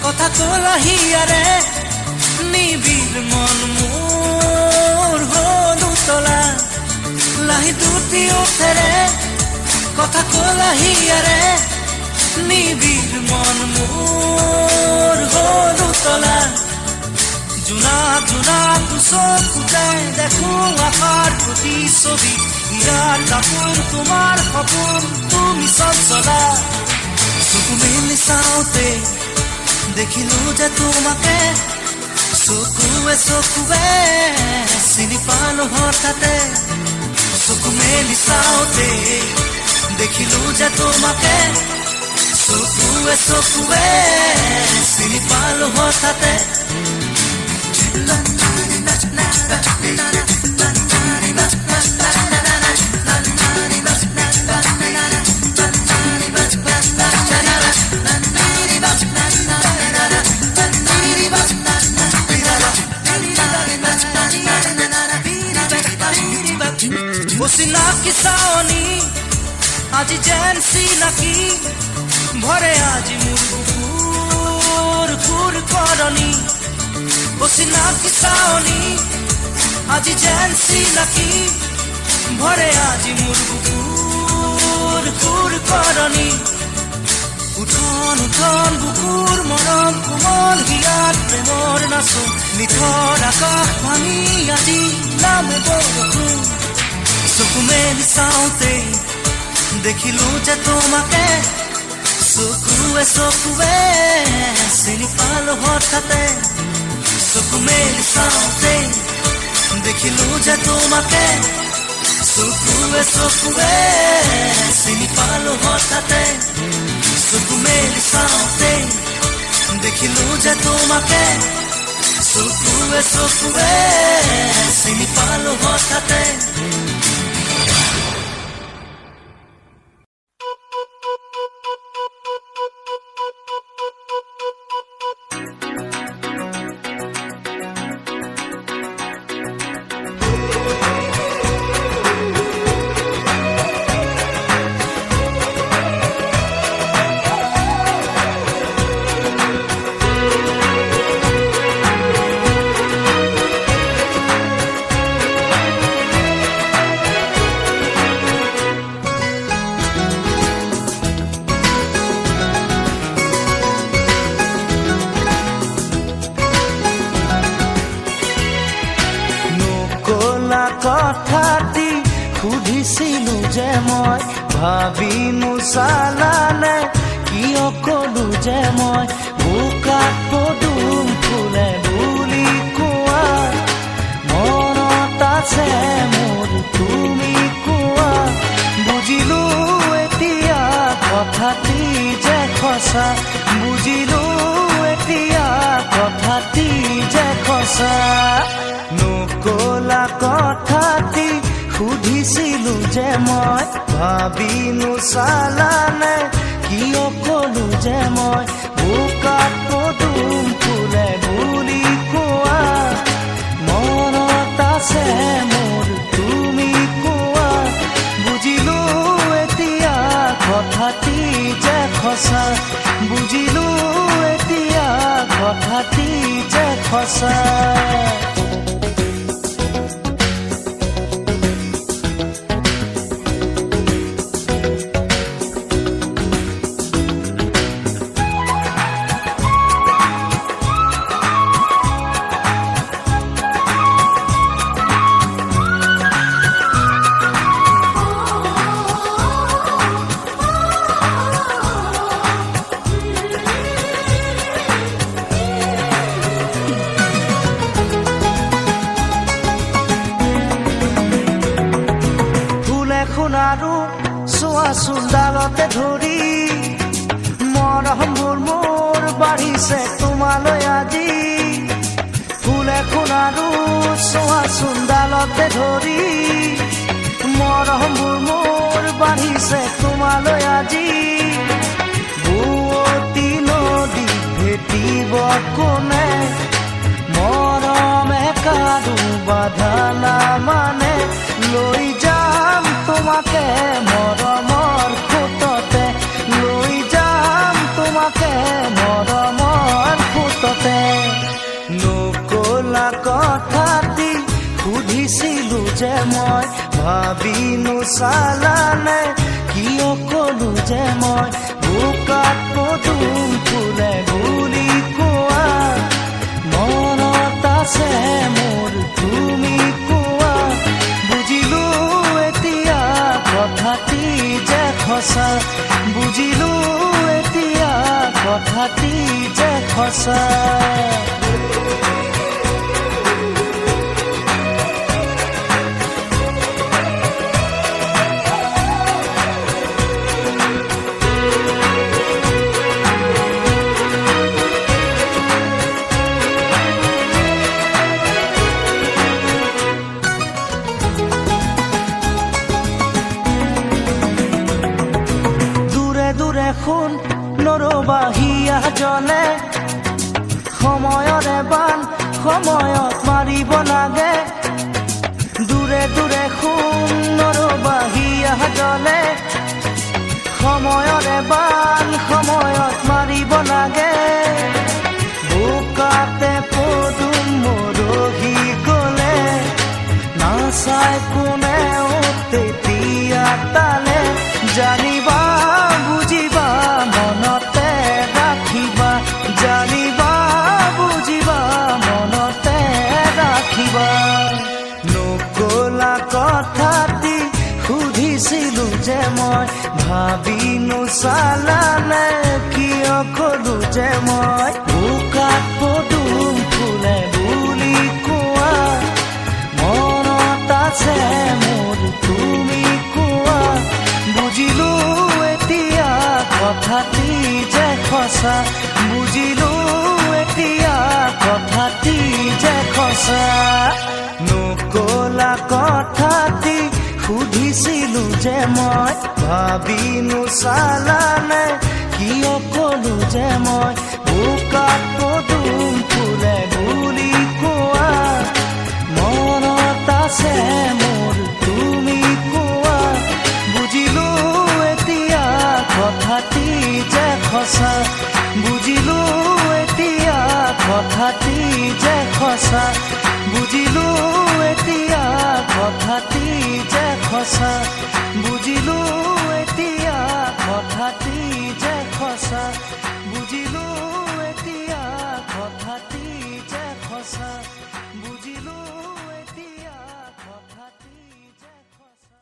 কথা কলাহিয়াৰে নিবিড় মন মোৰ হলু তলা লাহি দুটি উঠেৰে কথা কলাহিয়াৰে নিবিড় মন মোৰ হ'ল উতলা জোনা জোনা চকুতে দেখো আশাৰ প্ৰতিচ্ছবি ইয়াৰ দাপোন তোমাৰ সপোন তুমি চঞ্চলা চকু মেলি চাওঁতে দেখিলো যে তোমাকে চকুৱে চকুৱে চিনি পালো হঠাতে চকু মেলি চাওঁতে দেখিলো যে তোমাকে চকুৱে চকুৱে চিনি পালো হঠাতে চিনাকি চাৱনী আজি যেন চিনাকি ভৰে আজি মোৰ বুকুৰ খুৰ কৰণী চিনাকি চাৱনী আজি যেন চিনাকি ভৰে আজি মোৰ বুকুৰ খুৰ কৰণী উঠন উঠন বুকুৰ মৰম কোমল হিয়াত প্ৰেমৰ নাচোন নিথৰ আকাশ ভাঙি আজি নামে বৰষুণ চকু মেলি চাওঁতে দেখিলো যে তোমাকে চকুৱে চকুৱে চিনি পালো হঠাতে চকু মেলি চাওঁতে দেখিলো যে তোমাকে চকুৱে চকুৱে চিনি পালো হঠাতে চকু মেলি চাওঁতে দেখিলো যে তোমাকে চকুৱে চকুৱে চিনি পালো হঠাতে কথাটি সুধিছিলো যে মই ভাবি নোচালানে কিয় কলো যে মই বোকাত পদুম ফুলে বুলি কোৱা মনত আছে মোৰ তুমি কোৱা বুজিলো এতিয়া কথাটি যে সঁচা বুজিলো এতিয়া কথাটি যে সঁচা নকলা কথাটি সুধিছিলো যে মই ভাবি নোচালানে কিয় কলো যে মই বোকাত পদুম ফুলে বুলি কোৱা মনত আছে মোৰ তুমি কোৱা বুজিলো এতিয়া কথাটি যে সঁচা বুজিলো এতিয়া কথাটি যে সঁচা আৰু চোৱা চোনডালতে ধৰি মৰমবোৰ মোৰ বাঢ়িছে তোমালৈ আজি ফুল এখন আৰু চোৱা চোনডালতে ধৰি মৰমবোৰ মোৰ বাঢ়িছে তোমালৈ আজি বুৱতী নদী ভেটিব কোনে মৰমে কাৰো বাধা নামানে লৈ যাম তোমাকে মৰমৰ ফুটতে লৈ যাম তোমাকে মৰমৰ ফুটতে নকলা কথাটি সুধিছিলো যে মই ভাবি নোচালানে কিয় কলো যে মই বোকাত সঁচা বুজিলো এতিয়া কথাটি যে সঁচা শুন নৰবাহিয়া জলে সময়ৰে বান সময়ত মাৰিব লাগে দূৰে দূৰে শুন নৰবাহিয়া জলে সময়ৰে বান সময়ত মাৰিব লাগে বোকাতে পদুম মৰহি গলে নাচাই কোনেও তেতিয়া তালে জানিবা বুজিবা মনতে ৰাখিবা জানিবা বুজিবা মনতে ৰাখিবা নকলা কথাটি সুধিছিলো যে মই ভাবি নোচালানে কিয় কলো যে মই বোকাত পদুম ফুলে বুলি কোৱা মনত আছে মোৰ তুমি কোৱা বুজিলো এতিয়া কথাটি যে সঁচা বুজিলো এতিয়া কথাটি যে সঁচা নকলা কথাটি সুধিছিলো যে মই ভাবি নোচালানে কিয় কলো যে মই বোকাত পদুম ফুলে বুলি কোৱা মনত আছে মোৰ তুমি কোৱা বুজিলো এতিয়া কথাটি যে সঁচা বুজিলো এতিয়া কথাটি যে সঁচা বুজিলো এতিয়া কথাটি যে সঁচা বুজিলো এতিয়া কথাটি যে সঁচা বুজিলো এতিয়া কথাটি যে সঁচা বুজিলো এতিয়া কথাটি যে সঁচা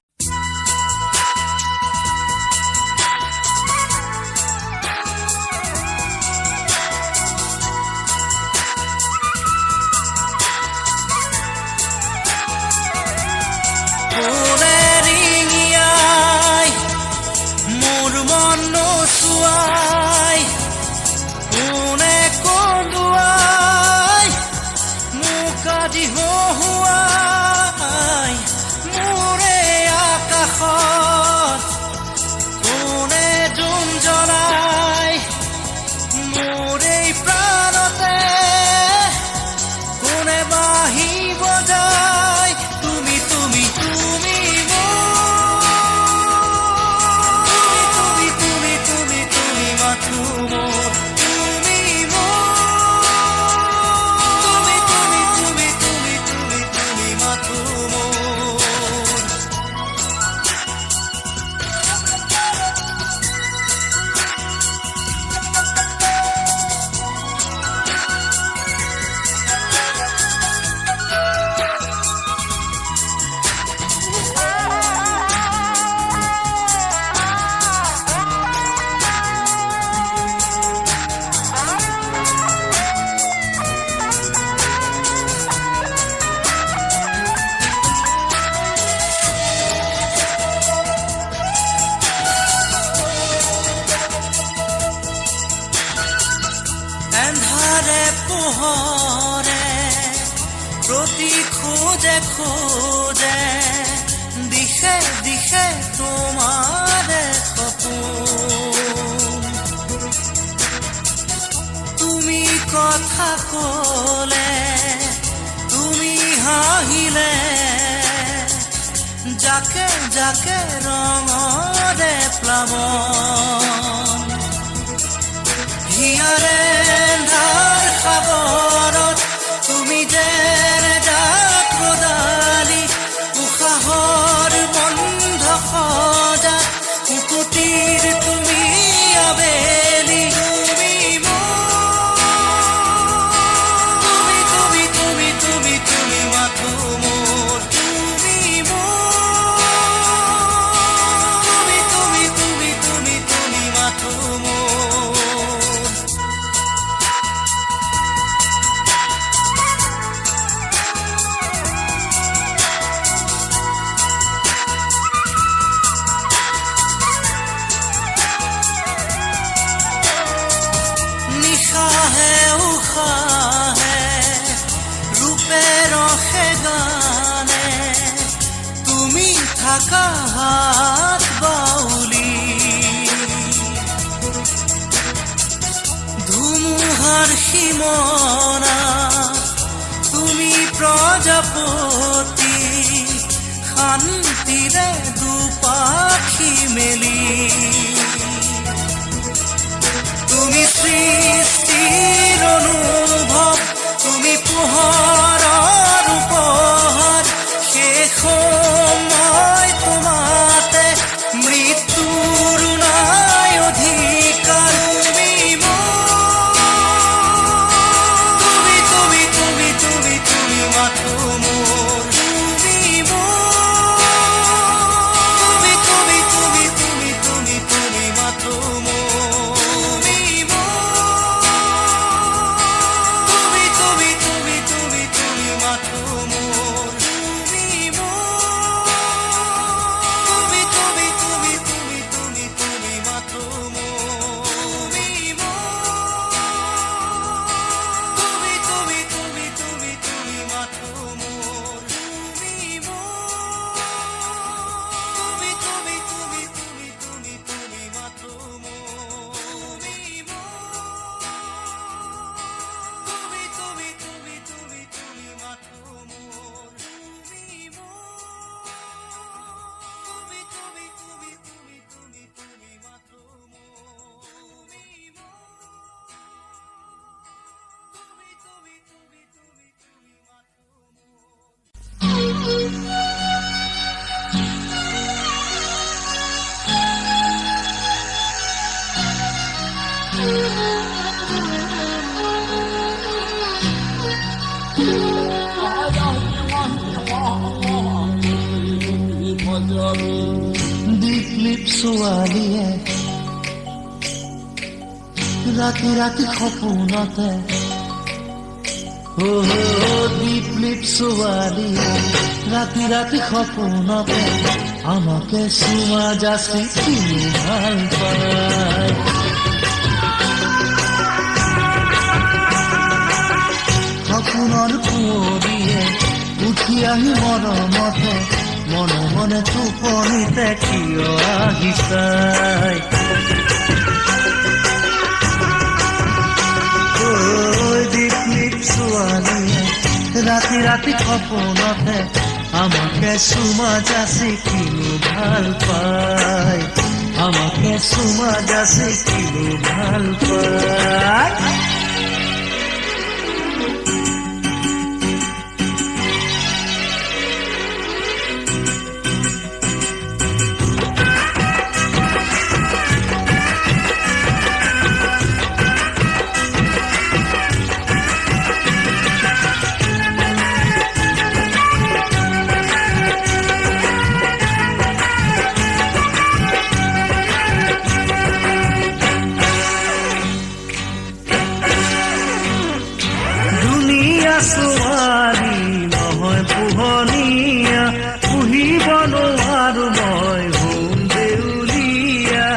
কোনে ৰিঙিয়াই মোৰ মন নোচোৱাই কোনে কন্দুৱাই মোক আজি হহুৱাই মোৰে আকাশত কোনে জোন জ্বলাই মোৰ এই প্ৰাণতে কোনে বাঁহী বজাই তুমি তুমি তুমি তুমি তুমি তুমি তুমি মাথো মোৰ তুমি তুমি তুমি তুমি তুমি তুমি তুমি মাথো মোৰ এন্ধাৰে পোহৰে প্ৰতি খোজে খোজে দিশে দিশে তোমাৰে সপোন তুমি কথা কলে তুমি হাঁহিলে যাকে যাকে ৰঙৰে প্লাৱন হিয়াৰে ধাৰ সাগৰত তুমি যেন জাত গদালি উশাহৰ বন্ধ সজা কুকুটিৰ তুমি আবেলি তুমি তুমি তুমি তুমি তুমি মাথো মোৰ তুমি তুমি তুমি তুমি মাথো মোৰ নিশাহে উশাহে ৰূপে ৰসে গানে তুমি থাকা হাত বাউলি ধুমুহাৰ সীমনা তুমি প্ৰজাপতি শান্তিৰে দুপাখি মেলি তুমি সৃষ্টিৰ অনুভৱ তুমি পোহৰৰ উপহাৰ শেষ সময় তোমাতে মৃত্যুৰ নাই অধিকাৰ তুমি তুমি তুমি তুমি তুমি মাথো মোৰ তুমি তুমি তুমি তুমি তুমি তুমি মাথো মোৰ দীপলিপ ছোৱালীয়ে ৰাতি ৰাতি সপোনতে দীপলিপ ছোৱালীয়ে ৰাতি ৰাতি সপোনতে আমাকে চুমা যাচি কিনি ভাল পায় সপোনৰ কুঁৱৰীয়ে উঠি আহি মৰমতে মনে মনে টোপনিতে কিয় আহিছাই দীপলিপ ছোৱালীয়ে ৰাতি ৰাতি সপোনতে আমাকে চুমা যাচি কিনো ভাল পায় আমাকে চুমা যাচি কিনো ভাল পায় ছোৱালী নহয় পোহনীয়া পুহিব নোৱাৰো মই হোম দেউলীয়া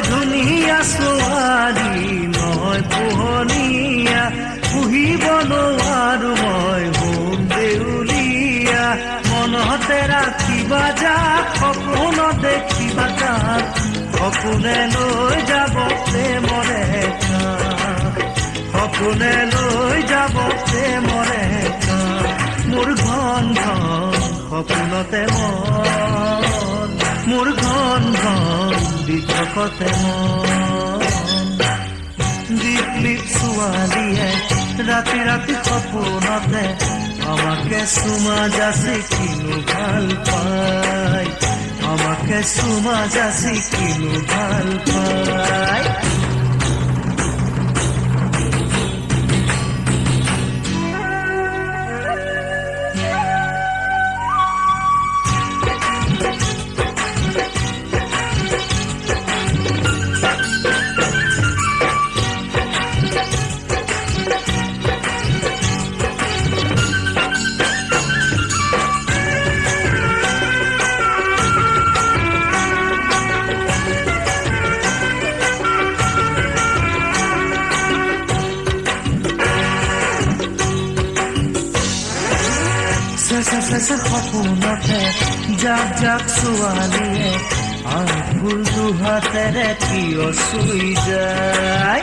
ধুনীয়া ছোৱালী নহয় পোহনীয়া পুহিব নোৱাৰো মই হোম দেউলীয়া মনতে ৰাখিবা যাক সপোন দেখিবা যাক সপোনে লৈ যাব প্ৰেমৰে সপোনে লৈ যাব প্ৰেমৰে মোৰ ঘন ঘন সপোনতে মন মোৰ ঘন ঘন বিচকতে মন দীপলিপ ছোৱালীয়ে ৰাতি ৰাতি সপোনতে আমাকে চুমা যাচি কিনো ভাল পায় আমাকে চুমা যাচি কিনো ভাল পায় জাক জাক ছোৱালীয়ে আঙুল দুহাতেৰে কিয় চুই যায়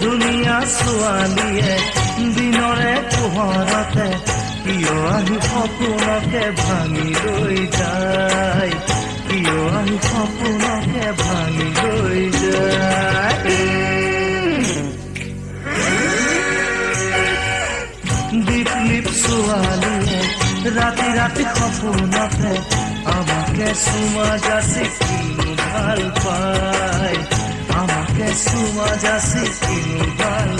ধুনীয়া ছোৱালীয়ে দিনৰে পোহৰতে কিয় আহি সপোনকে ভাঙি লৈ যায় কিয় আহি সপোনকে ভাঙি লৈ যায় দীপ ছোৱালীয়ে ৰাতি ৰাতি সপোনতে আমাকে চুমা যাচি কিনো ভাল পায় আমাকে চুমা যাচি কিনো ভাল